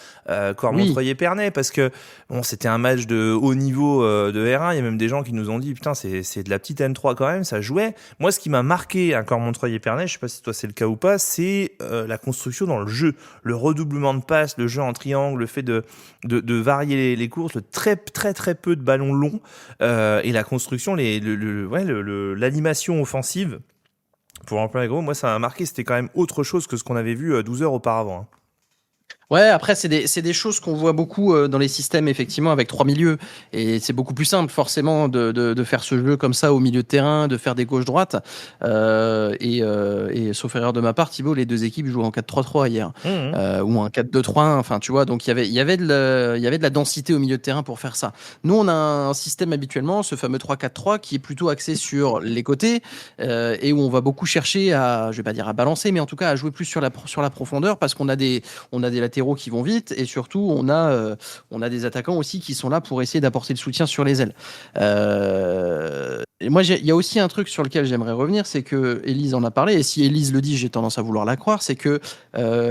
Speaker 1: Cormontreuil-Épernay, parce que bon, c'était un match de haut niveau de R1. Il y a même des gens qui nous ont dit putain, c'est de la petite N3 quand même, ça jouait. Moi, ce qui m'a marqué à Cormontreuil-Épernay, je sais pas si toi c'est le cas ou pas, c'est la construction dans le jeu, le redoublement de passes, le jeu en triangle, le fait de varier les courses, le très peu de ballons longs et la construction, l'animation offensive. Pour employer gros, moi ça m'a marqué, c'était quand même autre chose que ce qu'on avait vu 12 heures auparavant. Hein.
Speaker 2: Ouais, après c'est des choses qu'on voit beaucoup dans les systèmes effectivement avec 3 milieux et c'est beaucoup plus simple forcément de faire ce jeu comme ça au milieu de terrain, de faire des gauches-droites et sauf erreur de ma part, Thibaut, les deux équipes jouent en 4-3-3 hier ou un 4-2-3-1, enfin tu vois, donc il y avait de la densité au milieu de terrain pour faire ça. Nous on a un système habituellement, ce fameux 3-4-3 qui est plutôt axé sur les côtés et où on va beaucoup chercher à, je vais pas dire à balancer, mais en tout cas à jouer plus sur la profondeur parce qu'on a des latéraux qui vont vite et surtout on a des attaquants aussi qui sont là pour essayer d'apporter le soutien sur les ailes. Et moi il y a aussi un truc sur lequel j'aimerais revenir, c'est que Élise en a parlé et si Élise le dit j'ai tendance à vouloir la croire, c'est que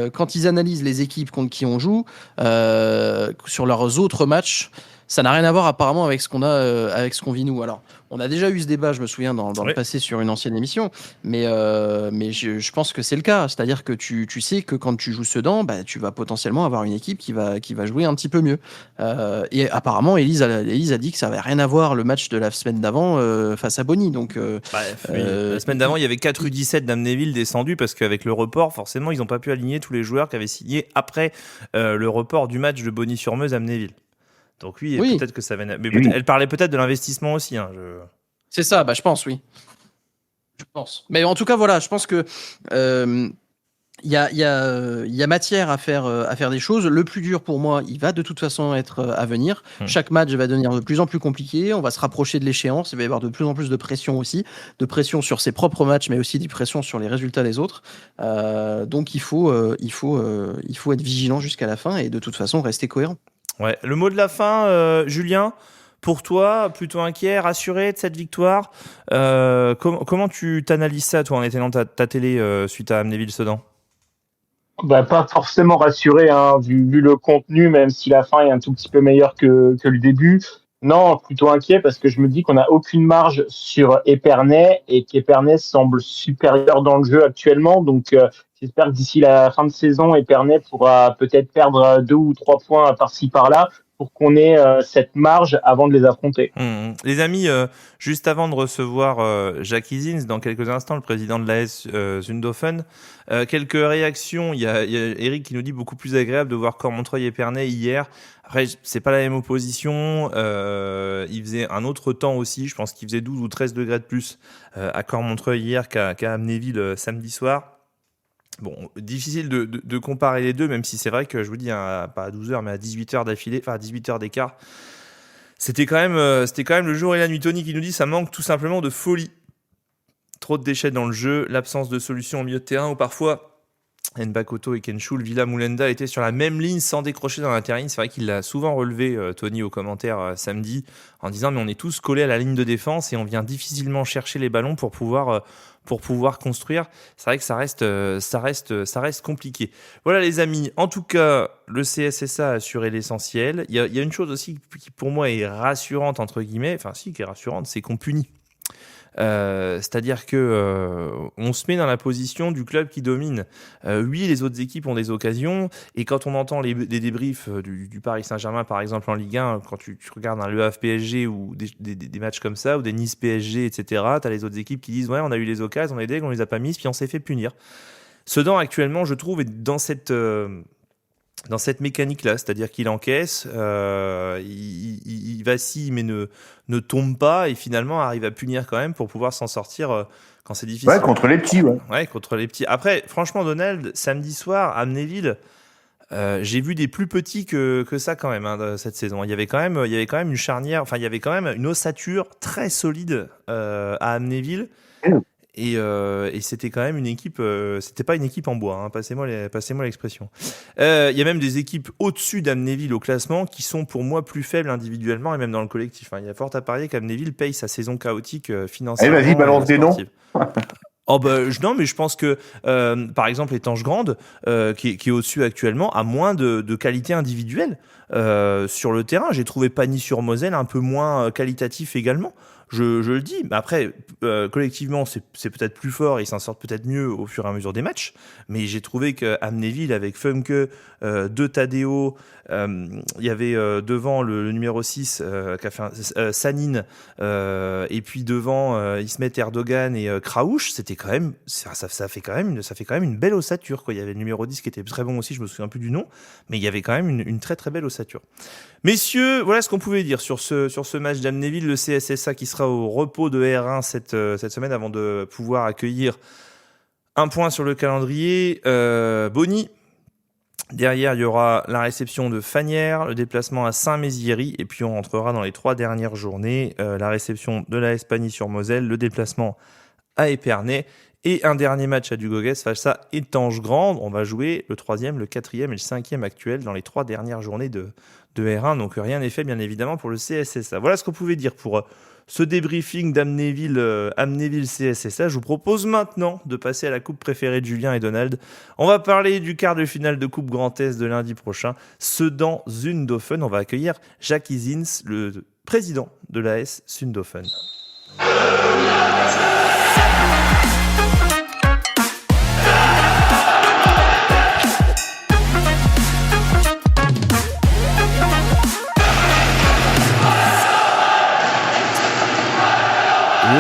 Speaker 2: quand ils analysent les équipes contre qui on joue sur leurs autres matchs, ça n'a rien à voir apparemment avec ce qu'on vit nous. Alors, on a déjà eu ce débat, je me souviens, dans le passé sur une ancienne émission, mais je pense que c'est le cas. C'est-à-dire que tu sais que quand tu joues Sedan, tu vas potentiellement avoir une équipe qui va jouer un petit peu mieux. Et apparemment, Élise a dit que ça n'avait rien à voir le match de la semaine d'avant face à Bonny. Donc,
Speaker 1: la semaine d'avant, il y avait 4 U17 d'Amnéville descendus parce qu'avec le report, forcément, ils n'ont pas pu aligner tous les joueurs qui avaient signé après le report du match de Bonny-sur-Meuse Amnéville. Donc oui, peut-être que ça va. Mais elle parlait peut-être de l'investissement aussi. Hein,
Speaker 2: C'est ça, je pense, oui. Je pense. Mais en tout cas, voilà, je pense que il y a matière à faire des choses. Le plus dur pour moi, il va de toute façon être à venir. Chaque match va devenir de plus en plus compliqué. On va se rapprocher de l'échéance. Il va y avoir de plus en plus de pression aussi, de pression sur ses propres matchs, mais aussi de pression sur les résultats des autres. Donc il faut être vigilant jusqu'à la fin et de toute façon rester cohérent.
Speaker 1: Ouais. Le mot de la fin, Julien, pour toi, plutôt inquiet, rassuré de cette victoire. Comment tu t'analyses ça, toi, en éteignant ta télé suite à Amnéville-Sedan ?
Speaker 3: Pas forcément rassuré, hein, vu le contenu, même si la fin est un tout petit peu meilleure que le début. Non, plutôt inquiet parce que je me dis qu'on n'a aucune marge sur Épernay et qu'Épernay semble supérieur dans le jeu actuellement. Donc, j'espère que d'ici la fin de saison, Épernay pourra peut-être perdre 2 ou 3 points par-ci par-là pour qu'on ait cette marge avant de les affronter.
Speaker 1: Les amis, juste avant de recevoir Jacques Izins, dans quelques instants, le président de l'AS Zündhofen, quelques réactions. Il y a Eric qui nous dit beaucoup plus agréable de voir Cormontreuil-Épernay hier. Après, c'est pas la même opposition. Il faisait un autre temps aussi. Je pense qu'il faisait 12 ou 13 degrés de plus à Cormontreuil hier qu'à Amnéville samedi soir. Bon, difficile de comparer les deux, même si c'est vrai que je vous dis, pas à 12 heures, mais à 18 heures d'affilée, enfin à 18 heures d'écart. C'était quand même le jour et la nuit. Tony qui nous dit ça manque tout simplement de folie. Trop de déchets dans le jeu, l'absence de solution au milieu de terrain ou parfois Nbakoto et Kenshul, Villa Moulenda étaient sur la même ligne sans décrocher dans l'interligne. C'est vrai qu'il l'a souvent relevé, Tony, au commentaire samedi, en disant mais on est tous collés à la ligne de défense et on vient difficilement chercher les ballons pour pouvoir construire. C'est vrai que ça reste compliqué. Voilà les amis, en tout cas, le CSSA a assuré l'essentiel. Il y a une chose aussi qui pour moi est rassurante, entre guillemets, enfin si, qui est rassurante, c'est qu'on punit. C'est-à-dire que on se met dans la position du club qui domine. Oui, les autres équipes ont des occasions, et quand on entend les débriefs du Paris Saint-Germain, par exemple en Ligue 1, quand tu regardes un Le Havre PSG ou des matchs comme ça, ou des Nice PSG, etc., t'as les autres équipes qui disent ouais, on a eu les occasions, on a aidé, on les a pas mises, puis on s'est fait punir. Sedan actuellement, je trouve, est dans cette mécanique-là, c'est-à-dire qu'il encaisse, il vacille mais ne tombe pas, et finalement arrive à punir quand même pour pouvoir s'en sortir quand c'est difficile.
Speaker 10: Ouais, contre les petits, ouais.
Speaker 1: Ouais, contre les petits. Après, franchement, Donald, samedi soir, à Amnéville, j'ai vu des plus petits que ça quand même cette saison. Il y avait quand même une charnière, enfin il y avait quand même une ossature très solide à Amnéville. Et c'était quand même une équipe, c'était pas une équipe en bois, hein, passez-moi l'expression. Il y a même des équipes au-dessus d'Amnéville au classement qui sont pour moi plus faibles individuellement et même dans le collectif. Il y a fort à parier qu'Amnéville paye sa saison chaotique financièrement.
Speaker 10: Allez, vas-y, balance des noms.
Speaker 1: Oh non, mais je pense que par exemple Étanges Grande, qui est au-dessus actuellement, a moins de qualité individuelle sur le terrain. J'ai trouvé Pagny-sur-Moselle un peu moins qualitatif également. Je le dis, mais après, collectivement, c'est peut-être plus fort et ils s'en sortent peut-être mieux au fur et à mesure des matchs. Mais j'ai trouvé qu'Amnéville, avec Funke, De Tadeo, il y avait devant le numéro 6, qui a fait Sanine, et puis devant Ismet Erdogan et Kraouch, c'était quand même, ça fait quand même une belle ossature, quoi. Il y avait le numéro 10 qui était très bon aussi, je me souviens plus du nom, mais il y avait quand même une très très belle ossature. Messieurs, voilà ce qu'on pouvait dire sur ce match d'Amnéville, le CSSA qui sera au repos de R1 cette semaine avant de pouvoir accueillir un point sur le calendrier. Bonny. Derrière, il y aura la réception de Fagnières, le déplacement à Saint-Méziéry, et puis on rentrera dans les 3 dernières journées, la réception de la Pagny-sur-Moselle, le déplacement à Épernay, et un dernier match à Dugaugues face à Étanges Grande. On va jouer le 3e, le 4e et le 5e actuel dans les 3 dernières journées de R1, donc rien n'est fait bien évidemment pour le CSSA. Voilà ce qu'on pouvait dire pour ce débriefing d'Amnéville CSSA. Je vous propose maintenant de passer à la coupe préférée de Julien et Donald. On va parler du quart de finale de Coupe Grand Est de lundi prochain, Sedan-Zundofen. On va accueillir Jacques Izins, le président de l'AS Zundofen.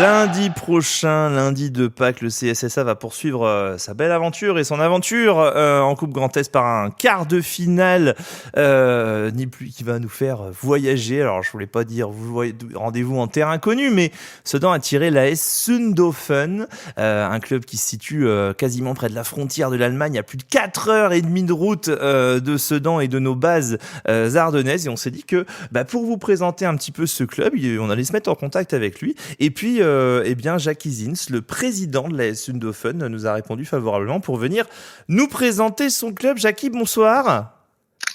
Speaker 1: Lundi prochain, lundi de Pâques, le CSSA va poursuivre sa belle aventure et son aventure en Coupe Grand Est par un quart de finale, ni plus qui va nous faire voyager. Alors je voulais pas dire rendez-vous en terre inconnue, mais Sedan a tiré l'AS Zundofen, un club qui se situe quasiment près de la frontière de l'Allemagne, à plus de 4h30 de route de Sedan et de nos bases ardennaises. Et on s'est dit que pour vous présenter un petit peu ce club, on allait se mettre en contact avec lui. Et puis Jacques Izins, le président de l'AS Zundofen, nous a répondu favorablement pour venir nous présenter son club. Jackie, bonsoir.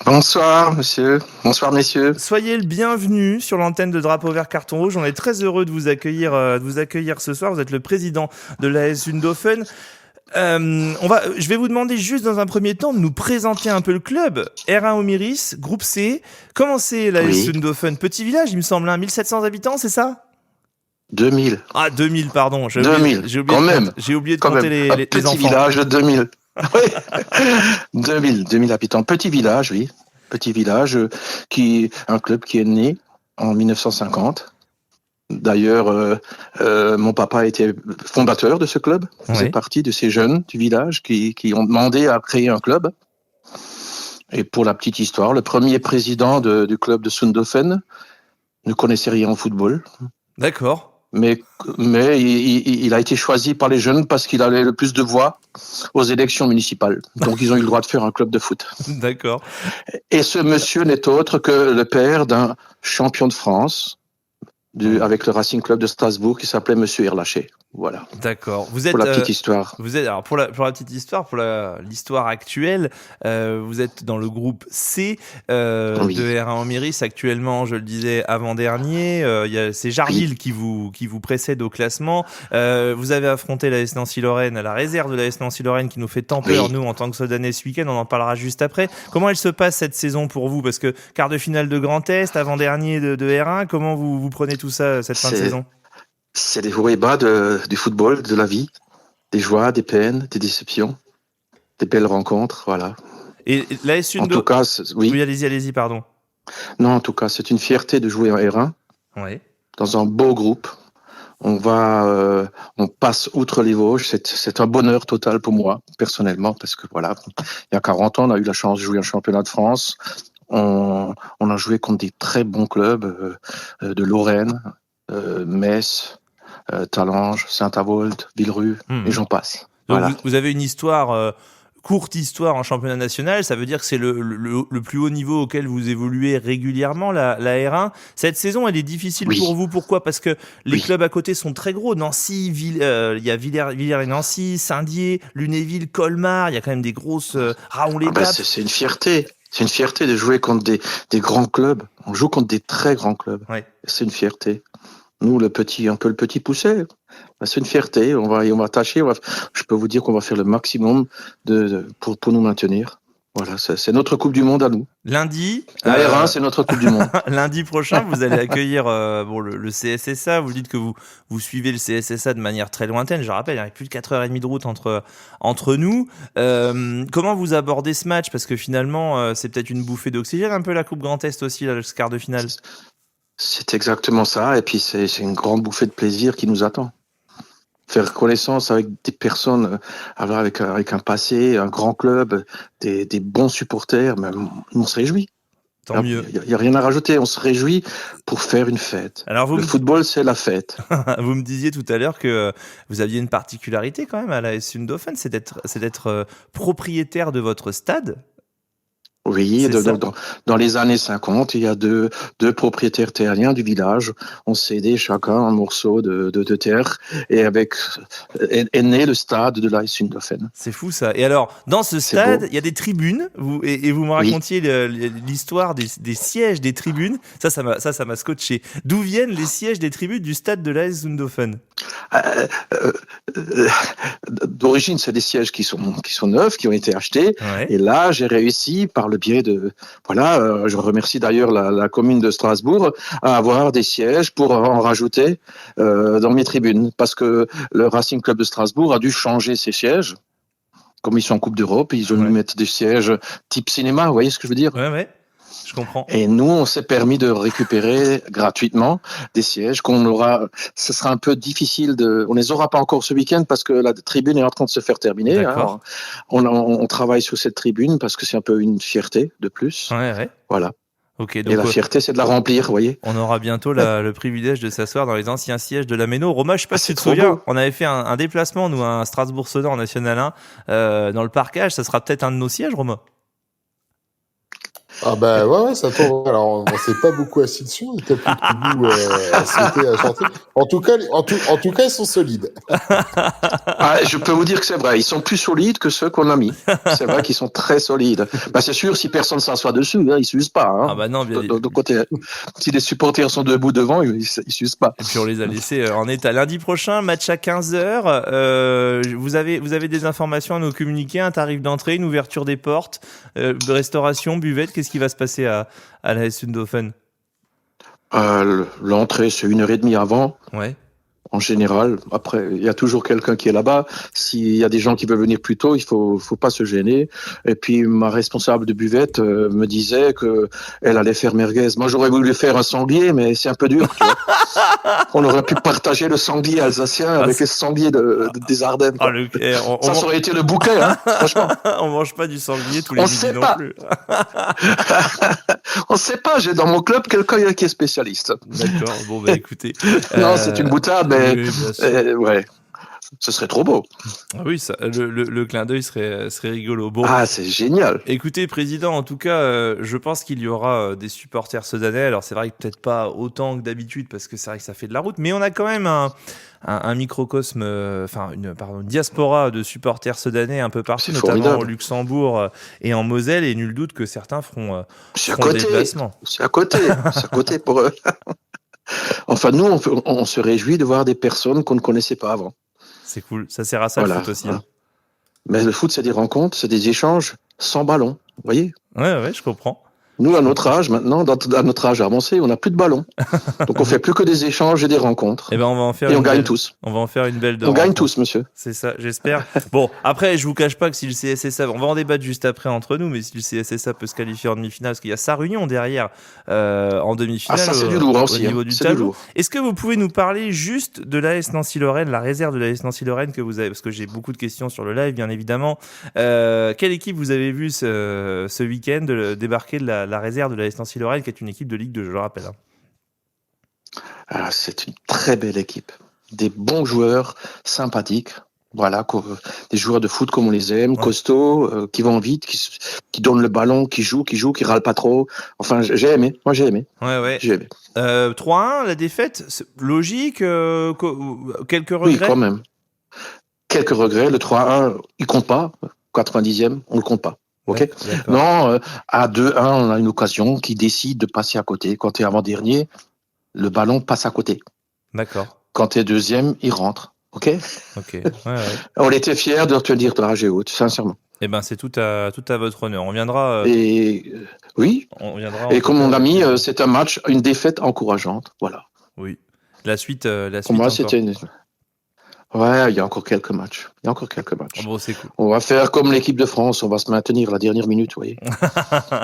Speaker 12: Bonsoir, monsieur. Bonsoir, messieurs.
Speaker 1: Soyez le bienvenu sur l'antenne de Drapeau Vert Carton Rouge. On est très heureux de vous accueillir ce soir. Vous êtes le président de l'AS Zundofen. Je vais vous demander juste dans un premier temps de nous présenter un peu le club. R1 Omiris, groupe C. Comment c'est l'AS Zundofen? Petit village, il me semble, 1700 habitants, c'est ça?
Speaker 12: 2000.
Speaker 1: Ah, 2000, pardon. J'ai oublié de compter les enfants.
Speaker 12: Petit village de 2000. Oui. 2000 habitants. Petit village, oui. Petit village un club qui est né en 1950. D'ailleurs, mon papa était fondateur de ce club. Il faisait partie de ces jeunes du village qui ont demandé à créer un club. Et pour la petite histoire, le premier président du club de Zundofen ne connaissait rien au football.
Speaker 1: D'accord.
Speaker 12: Mais il a été choisi par les jeunes parce qu'il avait le plus de voix aux élections municipales. Donc ils ont eu le droit de faire un club de foot.
Speaker 1: D'accord.
Speaker 12: Et ce monsieur n'est autre que le père d'un champion de France, avec le Racing Club de Strasbourg qui s'appelait Monsieur Erlaché. Voilà.
Speaker 1: D'accord. Vous êtes
Speaker 12: pour la petite histoire.
Speaker 1: Vous êtes alors pour la petite histoire, pour l'histoire actuelle, vous êtes dans le groupe C
Speaker 12: Oui.
Speaker 1: de R1 Omiris actuellement. Je le disais avant-dernier. C'est Jarville qui vous précède au classement. Vous avez affronté la S Nancy-Lorraine, la réserve de la S Nancy-Lorraine qui nous fait tant peur nous en tant que Sodanais ce week-end. On en parlera juste après. Comment elle se passe cette saison pour vous? Parce que quart de finale de Grand Est, avant-dernier de R1. Comment vous prenez tout ça cette fin de saison?
Speaker 12: C'est des hauts et bas du football, de la vie, des joies, des peines, des déceptions, des belles rencontres, voilà.
Speaker 1: Et la S
Speaker 12: En tout cas,
Speaker 1: oui, allez-y, pardon.
Speaker 12: Non, en tout cas, c'est une fierté de jouer en R1, dans un beau groupe. On passe outre les Vosges. C'est un bonheur total pour moi, personnellement, parce que voilà, il y a 40 ans, on a eu la chance de jouer un championnat de France. On a joué contre des très bons clubs de Lorraine, Metz, Talange, Saint-Avold, Villerue, et j'en passe.
Speaker 1: Donc
Speaker 12: Voilà.
Speaker 1: vous avez une histoire, courte histoire en championnat national, ça veut dire que c'est le plus haut niveau auquel vous évoluez régulièrement, la R1. Cette saison, elle est difficile pour vous, pourquoi? Parce que les clubs à côté sont très gros. Nancy, il y a Villers et Nancy, Saint-Dié, Lunéville, Colmar, il y a quand même des grosses Raon-l'Étape.
Speaker 12: C'est une fierté. C'est une fierté de jouer contre des grands clubs. On joue contre des très grands clubs. C'est une fierté. Nous, un peu le petit poussé, c'est une fierté. On va tâcher. Je peux vous dire qu'on va faire le maximum pour nous maintenir. Voilà, c'est notre Coupe du Monde à nous.
Speaker 1: Lundi,
Speaker 12: la R1, c'est notre Coupe du Monde.
Speaker 1: Lundi prochain, vous allez accueillir le CSSA. Vous dites que vous suivez le CSSA de manière très lointaine. Je rappelle, il y a plus de 4h30 de route entre nous. Comment vous abordez ce match? Parce que finalement, c'est peut-être une bouffée d'oxygène, un peu la Coupe Grand Est aussi, là, le quart de finale.
Speaker 12: C'est exactement ça. Et puis, c'est une grande bouffée de plaisir qui nous attend. Faire connaissance avec des personnes avec un passé, un grand club, des bons supporters, même, on se réjouit.
Speaker 1: Tant mieux.
Speaker 12: Il n'y a rien à rajouter, on se réjouit pour faire une fête.
Speaker 1: Alors
Speaker 12: le football, c'est la fête.
Speaker 1: Vous me disiez tout à l'heure que vous aviez une particularité quand même à la S Sundofen, c'est d'être propriétaire de votre stade.
Speaker 12: Oui, dans les années 50, il y a deux propriétaires terriens du village ont cédé chacun un morceau de terre et est né le stade de l'AS Sundofen.
Speaker 1: C'est fou ça. Et alors, dans ce stade, il y a des tribunes et vous me racontiez l'histoire des sièges des tribunes. Ça m'a scotché. D'où viennent les sièges des tribunes du stade de l'AS Sundofen?
Speaker 12: D'origine, c'est des sièges qui sont neufs, qui ont été achetés. Et là, j'ai réussi par le biais je remercie d'ailleurs la commune de Strasbourg à avoir des sièges pour en rajouter dans mes tribunes, parce que le Racing Club de Strasbourg a dû changer ses sièges. Comme ils sont en Coupe d'Europe, ils ont dû mettre des sièges type cinéma, vous voyez ce que je veux dire?
Speaker 1: Ouais. Je comprends.
Speaker 12: Et nous, on s'est permis de récupérer gratuitement des sièges ce sera un peu difficile on les aura pas encore ce week-end parce que la tribune est en train de se faire terminer.
Speaker 1: D'accord.
Speaker 12: On travaille sur cette tribune parce que c'est un peu une fierté de plus.
Speaker 1: Ouais.
Speaker 12: Voilà.
Speaker 1: Ok. Donc,
Speaker 12: et la fierté, c'est de la remplir, vous voyez.
Speaker 1: On aura bientôt le privilège de s'asseoir dans les anciens sièges de la Méno. Romain, je sais pas si tu te souviens, on avait fait un déplacement, nous, à Strasbourg-Sedan en National 1, dans le parcage. Ça sera peut-être un de nos sièges, Romain.
Speaker 4: Ah bah ouais, ça tombe. Alors on s'est pas beaucoup assis dessus, il t'a plus de goût à sauter, à chanter. En tout cas, ils sont solides.
Speaker 12: Je peux vous dire que c'est vrai, ils sont plus solides que ceux qu'on a mis. C'est vrai qu'ils sont très solides. C'est sûr, si personne s'assoit dessus, ils s'usent pas.
Speaker 1: Ah bah non, bien
Speaker 12: de côté, si les supporters sont debout devant, ils s'usent pas.
Speaker 1: Et puis on les a laissés en état. Lundi prochain, match à 15h. Vous avez des informations à nous communiquer, un tarif d'entrée, une ouverture des portes, restauration, buvette, qu'est-ce qui va se passer à la S Sundofen?
Speaker 12: L'entrée, c'est 1h30 avant.
Speaker 1: Ouais.
Speaker 12: En général, après, il y a toujours quelqu'un qui est là-bas. S'il y a des gens qui veulent venir plus tôt, il faut pas se gêner. Et puis, ma responsable de buvette me disait que elle allait faire merguez. Moi, j'aurais voulu faire un sanglier, mais c'est un peu dur, tu vois. On aurait pu partager le sanglier alsacien avec les sangliers des Ardennes. Ça aurait été le bouquet, franchement.
Speaker 1: On mange pas du sanglier tous les midis non plus.
Speaker 12: On sait pas. J'ai dans mon club quelqu'un qui est spécialiste.
Speaker 1: D'accord. Bon, écoutez.
Speaker 12: Non, c'est une boutade, mais ouais. Ce serait trop beau.
Speaker 1: Ah oui, le clin d'œil serait rigolo. Bon,
Speaker 12: Ah, c'est génial.
Speaker 1: écoutez, président, en tout cas, je pense qu'il y aura des supporters sedanais. Alors, c'est vrai que peut-être pas autant que d'habitude, parce que c'est vrai que ça fait de la route, mais on a quand même un microcosme, une diaspora de supporters sedanais un peu partout,
Speaker 12: C'est
Speaker 1: notamment
Speaker 12: formidable.
Speaker 1: au Luxembourg et en Moselle, et nul doute que certains feront
Speaker 12: C'est à
Speaker 1: le
Speaker 12: côté.
Speaker 1: déplacement.
Speaker 12: C'est à côté. C'est à côté pour eux. Enfin, nous, on se réjouit de voir des personnes qu'on ne connaissait pas avant.
Speaker 1: C'est cool, ça sert à ça le
Speaker 12: Voilà.
Speaker 1: foot aussi.
Speaker 12: Voilà. Mais le foot, c'est des rencontres, c'est des échanges sans ballon. Vous voyez?
Speaker 1: Ouais, je comprends.
Speaker 12: Nous, à notre âge, maintenant, à notre âge avancé, on n'a plus de ballon. Donc, on fait plus que des échanges et des rencontres.
Speaker 1: Et ben, on va en faire
Speaker 12: Et on
Speaker 1: une
Speaker 12: gagne
Speaker 1: belle-
Speaker 12: tous.
Speaker 1: On va en faire une belle de
Speaker 12: On gagne
Speaker 1: rencontre.
Speaker 12: tous, monsieur.
Speaker 1: C'est ça, j'espère. Bon, après, je vous cache pas que si le CSSA, on va en débattre juste après entre nous, mais si le CSSA peut se qualifier en demi-finale, parce qu'il y a Sarre-Union derrière en demi-finale
Speaker 12: Ah, ça, c'est
Speaker 1: au,
Speaker 12: du lourd
Speaker 1: au
Speaker 12: aussi.
Speaker 1: niveau
Speaker 12: hein.
Speaker 1: du
Speaker 12: C'est du
Speaker 1: tableau.
Speaker 12: lourd.
Speaker 1: Est-ce que vous pouvez nous parler juste de l'AS Nancy-Lorraine, la réserve de l'AS Nancy-Lorraine que vous avez, parce que j'ai beaucoup de questions sur le live, bien évidemment. Quelle équipe vous avez vu ce week-end débarquer de la réserve de l'AS Nancy-Lorraine, qui est une équipe de Ligue 2, je le rappelle.
Speaker 12: Ah, c'est une très belle équipe. Des bons joueurs, sympathiques. Voilà, des joueurs de foot comme on les aime, costauds, qui vont vite, qui donnent le ballon, qui jouent, qui râlent pas trop. Enfin, j'ai aimé. Moi, j'ai aimé.
Speaker 1: Ouais.
Speaker 12: J'ai aimé.
Speaker 1: 3-1, la défaite, c'est logique, quelques regrets.
Speaker 12: Oui, quand même. Quelques regrets. Le 3-1, il compte pas. 90e, on le compte pas. Ok.
Speaker 1: D'accord.
Speaker 12: Non, à 2-1, on a une occasion qui décide de passer à côté. Quand tu es avant-dernier, le ballon passe à côté.
Speaker 1: D'accord.
Speaker 12: Quand tu es deuxième, il rentre. Ok.
Speaker 1: Ouais.
Speaker 12: On était fiers de retenir de la rage haute, sincèrement.
Speaker 1: Eh ben, c'est tout à votre honneur. On viendra.
Speaker 12: Oui.
Speaker 1: On viendra.
Speaker 12: Et comme on a mis, c'est un match, une défaite encourageante. Voilà.
Speaker 1: Oui. La suite.
Speaker 12: Pour moi,
Speaker 1: encore.
Speaker 12: c'était une. Ouais, il y a encore quelques matchs.
Speaker 1: Bon, c'est cool.
Speaker 12: On va faire comme l'équipe de France, on va se maintenir à la dernière minute, vous voyez.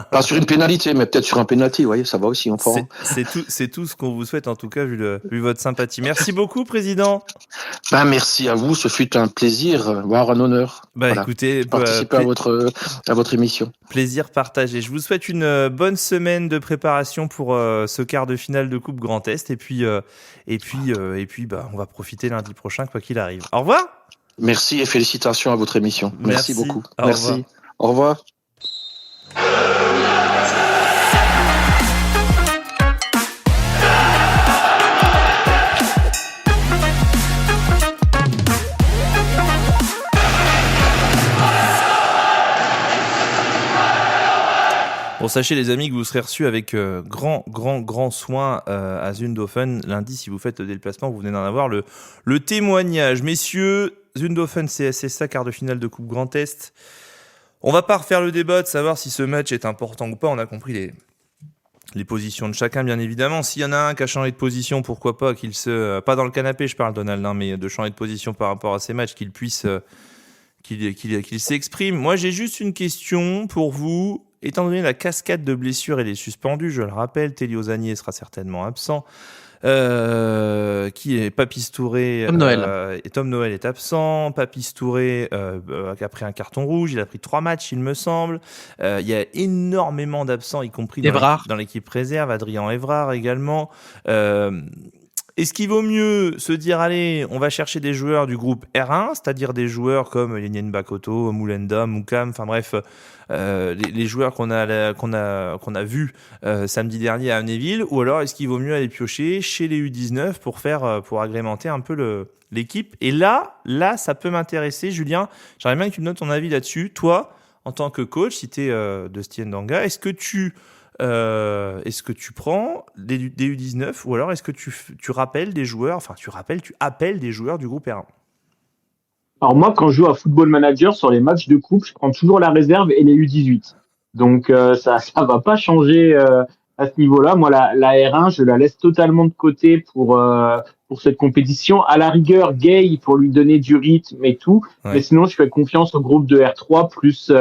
Speaker 12: Pas sur une pénalité, mais peut-être sur un pénalty, vous voyez, ça va aussi, on prend.
Speaker 1: C'est tout ce qu'on vous souhaite, en tout cas, vu votre sympathie. Merci beaucoup, président.
Speaker 12: Ben, merci à vous, ce fut un plaisir, voire un honneur.
Speaker 1: Écoutez,
Speaker 12: participer à votre émission.
Speaker 1: Plaisir partagé. Je vous souhaite une bonne semaine de préparation pour ce quart de finale de Coupe Grand Est, et puis, on va profiter lundi prochain, quoi qu'il arrive. Au revoir.
Speaker 12: Merci et félicitations à votre émission. Merci beaucoup. Merci. Au revoir.
Speaker 1: Bon, sachez les amis que vous serez reçus avec grand soin à Zündhofen lundi si vous faites le déplacement. Vous venez d'en avoir le témoignage. Messieurs, Zündhofen CSSA, quart de finale de Coupe Grand Est. On va pas refaire le débat de savoir si ce match est important ou pas. On a compris les positions de chacun, bien évidemment. S'il y en a un qui a changé de position, pourquoi pas qu'il pas dans le canapé, je parle, Donald, mais de changer de position par rapport à ces matchs, qu'il puisse qu'il s'exprime. Moi, j'ai juste une question pour vous. Étant donné la cascade de blessures et les suspendus, je le rappelle, Telio Zanier sera certainement absent. Qui est Papis Touré. Tom Noël est absent. Papis Touré a pris un carton rouge. Il a pris 3 matchs, il me semble. Il y a énormément d'absents, y compris dans l'équipe réserve. Adrien Évrard également. Est-ce qu'il vaut mieux se dire, allez, on va chercher des joueurs du groupe R1, c'est-à-dire des joueurs comme Lenyen Bakoto, Moulenda, Moukam, enfin bref, les joueurs qu'on a vus samedi dernier à Amnéville, ou alors est-ce qu'il vaut mieux aller piocher chez les U19 pour agrémenter un peu l'équipe? Et là, ça peut m'intéresser, Julien. J'aimerais bien que tu me donnes ton avis là-dessus. Toi, en tant que coach, si tu es de Stien Danga, est-ce que tu prends des U19 ou alors est-ce que tu rappelles des joueurs, tu appelles des joueurs du groupe R1?
Speaker 3: Alors moi, quand je joue à Football Manager sur les matchs de coupe, je prends toujours la réserve et les U18. Donc ça va pas changer à ce niveau-là. Moi, la R1, je la laisse totalement de côté pour cette compétition. À la rigueur, Gay pour lui donner du rythme et tout. Ouais. Mais sinon, je fais confiance au groupe de R3 plus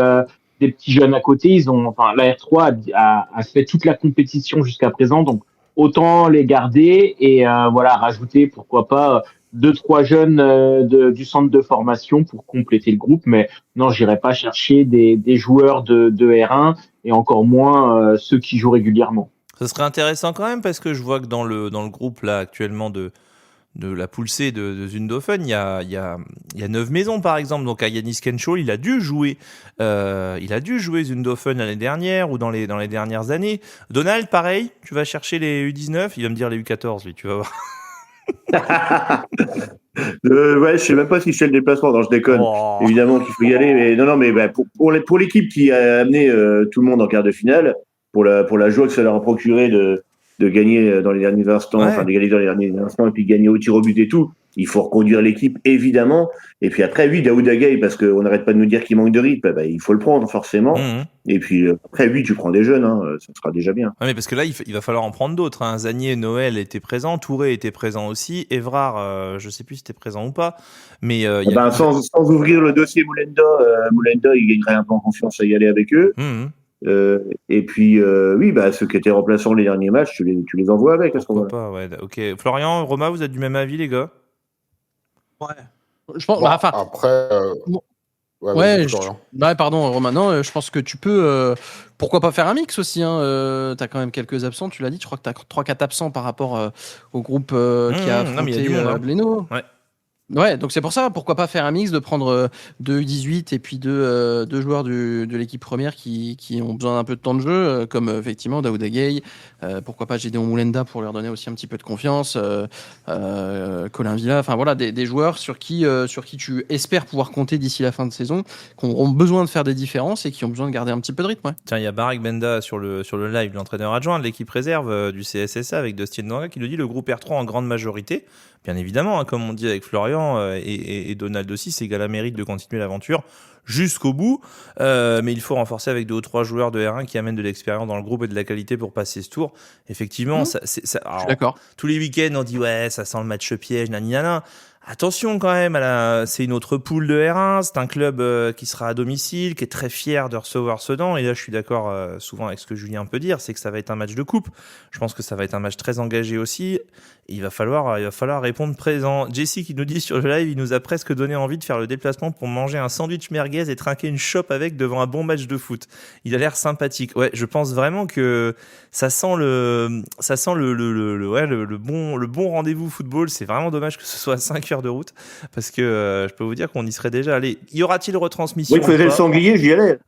Speaker 3: des petits jeunes à côté. La R3 a fait toute la compétition jusqu'à présent, donc autant les garder et rajouter pourquoi pas 2-3 jeunes du centre de formation pour compléter le groupe. Mais non, j'irai pas chercher des joueurs de R1 et encore moins ceux qui jouent régulièrement.
Speaker 1: Ce serait intéressant quand même parce que je vois que dans le groupe là actuellement de la poule C de Zündhofen, il y a 9 maisons par exemple. Donc à Yanis Kenschol, il a dû jouer Zündhofen l'année dernière ou dans les dernières années. Donald, pareil, tu vas chercher les U19, il va me dire les U14, lui, tu vas voir.
Speaker 10: Ouais, je sais même pas si je fais le déplacement. Non, je déconne. Évidemment qu'il faut y aller, mais non, mais pour l'équipe qui a amené tout le monde en quart de finale, pour la joie que ça leur a procuré de gagner dans les derniers instants, de gagner dans les derniers instants et puis gagner au tir au but et tout, il faut reconduire l'équipe évidemment. Et puis après, oui, Daouda Gueye, parce qu'on n'arrête pas de nous dire qu'il manque de rythme, il faut le prendre forcément. Et puis après, oui, tu prends des jeunes, ça sera déjà bien.
Speaker 1: Ouais, mais parce que là, il va falloir en prendre d'autres. Zanier, Noël était présent, Touré était présent aussi, Évrard, je sais plus si était présent ou pas, mais
Speaker 10: sans ouvrir le dossier Moulenda, il gagnerait un peu en confiance à y aller avec eux. Et puis oui, ceux qui étaient remplaçants les derniers matchs, tu les envoies avec à ce moment-là.
Speaker 1: Pas, ouais, ok. Florian, Romain, vous êtes du même avis, les gars?
Speaker 2: Ouais. Je pense.
Speaker 4: Après.
Speaker 2: Pardon, Romain. Non, je pense que tu peux. Pourquoi pas faire un mix aussi, t'as quand même quelques absents, tu l'as dit. Je crois que t'as 3-4 absents par rapport au groupe qui a affronté Blénaud. Ouais, donc c'est pour ça, pourquoi pas faire un mix, de prendre 2 U18 et puis deux joueurs de l'équipe première qui ont besoin d'un peu de temps de jeu, comme effectivement Daouda Gueye, pourquoi pas Gédéon Moulenda pour leur donner aussi un petit peu de confiance, Colin Villa, enfin voilà, des joueurs sur qui tu espères pouvoir compter d'ici la fin de saison, qui auront besoin de faire des différences et qui ont besoin de garder un petit peu de rythme. Ouais.
Speaker 1: Tiens, il y a Barak Benda sur le live, l'entraîneur adjoint de l'équipe réserve du CSSA avec Dustin Danga qui nous dit le groupe R3 en grande majorité. Bien évidemment, comme on dit avec Florian et Donald aussi, c'est égal à mérite de continuer l'aventure jusqu'au bout. Mais il faut renforcer avec 2 ou 3 joueurs de R1 qui amènent de l'expérience dans le groupe et de la qualité pour passer ce tour. Effectivement,
Speaker 2: je suis d'accord.
Speaker 1: Tous les week-ends, on dit ouais, ça sent le match piège, nanana. Attention quand même, c'est une autre poule de R1, c'est un club qui sera à domicile, qui est très fier de recevoir Sedan. Et là, je suis d'accord souvent avec ce que Julien peut dire, c'est que ça va être un match de coupe. Je pense que ça va être un match très engagé aussi. Et il va falloir répondre présent. Jesse qui nous dit sur le live, il nous a presque donné envie de faire le déplacement pour manger un sandwich merguez et trinquer une chope avec devant un bon match de foot. Il a l'air sympathique. Ouais, je pense vraiment que ça sent le bon rendez-vous football. C'est vraiment dommage que ce soit à 5 heures de route parce que je peux vous dire qu'on y serait déjà allé. Y aura-t-il retransmission?
Speaker 10: Oui, faisait le sanglier, j'y allais.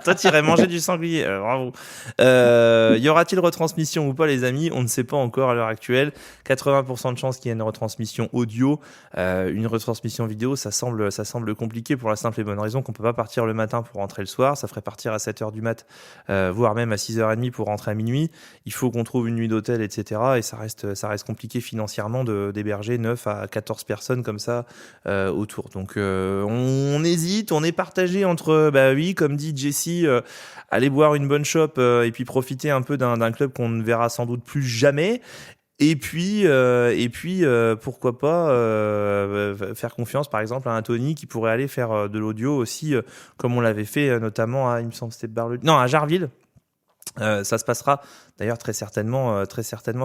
Speaker 1: Toi, t'irais manger du sanglier. Bravo. Y aura-t-il retransmission ou pas, les amis? On ne sait pas encore à l'heure actuelle. 80% de chances qu'il y ait une retransmission audio. Une retransmission vidéo, ça semble compliqué pour la simple et bonne raison qu'on peut pas partir le matin pour rentrer le soir. Ça ferait partir à 7h du mat, voire même à 6h30 pour rentrer à minuit. Il faut qu'on trouve une nuit d'hôtel, etc. Et ça reste compliqué financièrement d'héberger 9 à 14 personnes comme ça autour. Donc on hésite, on est partagé entre, oui, comme dit Jesse, aller boire une bonne chope et puis profiter un peu d'un club qu'on ne verra sans doute plus jamais. Et puis pourquoi pas faire confiance par exemple à Anthony qui pourrait aller faire de l'audio aussi comme on l'avait fait notamment il me semble c'était à Jarville. Ça se passera d'ailleurs très certainement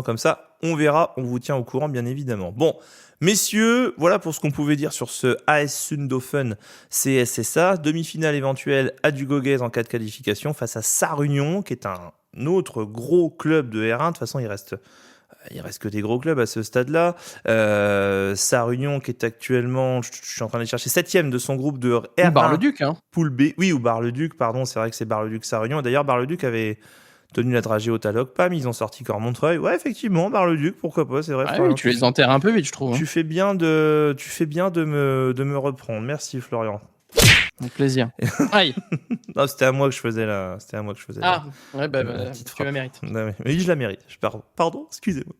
Speaker 1: comme ça. On verra, on vous tient au courant bien évidemment. Bon, messieurs, voilà pour ce qu'on pouvait dire sur ce AS Zündhofen CSSA. Demi-finale éventuelle à Dugauguez en cas de qualification face à Sarre-Union qui est un autre gros club de R1. De toute façon, il reste que des gros clubs à ce stade-là. Sarre-Union qui est actuellement, je suis en train de chercher 7e de son groupe de R1.
Speaker 2: Ou Bar-le-Duc,
Speaker 1: Poule B. Oui, ou Bar-le-Duc, pardon, c'est vrai que c'est Bar-le-Duc Sarre-Union. D'ailleurs, Bar-le-Duc avait tenu la dragée au Taloc, PAM, ils ont sorti Cormontreuil. Ouais, effectivement, Bar-le-Duc, pourquoi pas, c'est vrai.
Speaker 2: Oui, tu les enterres un peu vite, je trouve.
Speaker 1: Tu fais bien de me reprendre. Merci, Florian.
Speaker 2: Avec plaisir. Aïe.
Speaker 1: Non, c'était à moi que je faisais la.
Speaker 2: Ah, ouais, tu la mérites.
Speaker 1: Non, mais je la mérite. Pardon, excusez-moi.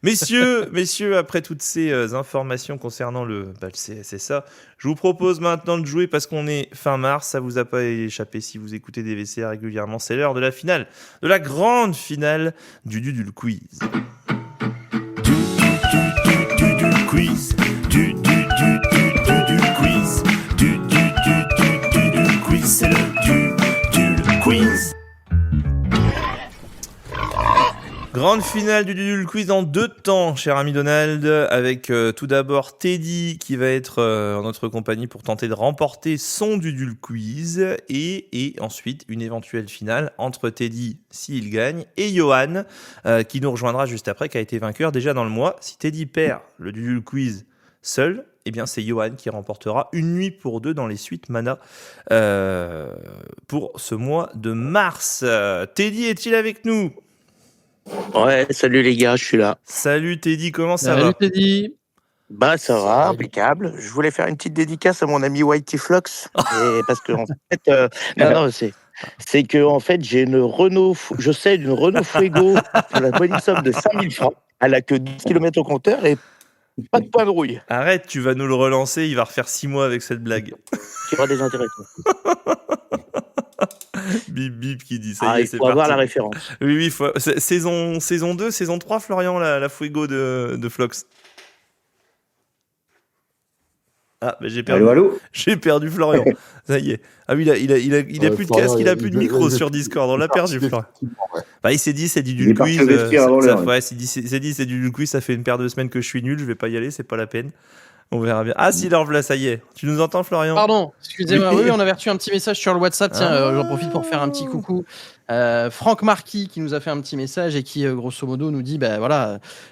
Speaker 1: Messieurs, après toutes ces informations concernant le CSSA, je vous propose maintenant de jouer parce qu'on est fin mars. Ça vous a pas échappé si vous écoutez DVC régulièrement. C'est l'heure de la finale, de la grande finale du quiz. Du quiz. Du quiz. C'est le quiz. Grande finale du Dudul Quiz en 2 temps, cher ami Donald, avec tout d'abord Teddy qui va être en notre compagnie pour tenter de remporter son Dudul Quiz et ensuite une éventuelle finale entre Teddy s'il gagne et Johan qui nous rejoindra juste après, qui a été vainqueur déjà dans le mois. Si Teddy perd le Dudul Quiz seul, eh bien c'est Johan qui remportera une nuit pour 2 dans les suites Mana pour ce mois de mars. Teddy est-il avec nous ?
Speaker 13: Ouais, salut les gars, je suis là.
Speaker 1: Salut Teddy, comment ça va ?
Speaker 2: Salut Teddy.
Speaker 13: Bah ça va, impeccable. Je voulais faire une petite dédicace à mon ami Whitey Flox, parce que en fait, c'est que en fait j'ai une Renault, je sais d'une Renault Fuego pour la bonne somme de 5000 francs. Elle a que 10 km au compteur et pas de point de rouille.
Speaker 1: Arrête, tu vas nous le relancer, il va refaire 6 mois avec cette blague.
Speaker 13: Tu auras des intérêts.
Speaker 1: Bip bip qui dit ça y est,
Speaker 13: il faut avoir la référence.
Speaker 1: Oui, saison 2, saison 3, Florian, la Fuego de Flox. Ah, mais j'ai perdu.
Speaker 10: Allô.
Speaker 1: J'ai perdu Florian. Ça y est. Ah oui, il a plus de casque, il a plus de micro sur Discord. On l'a perdu, Florian. Bah, il s'est dit, c'est du quiz. C'est du quiz, ça fait une paire de semaines que je suis nul, je vais pas y aller, c'est pas la peine. On verra bien. Ah, si, là, ça y est. Tu nous entends, Florian ?
Speaker 2: Pardon, excusez-moi. Oui, on a reçu un petit message sur le WhatsApp. Tiens, j'en profite pour faire un petit coucou. Franck Marquis qui nous a fait un petit message et qui, grosso modo, nous dit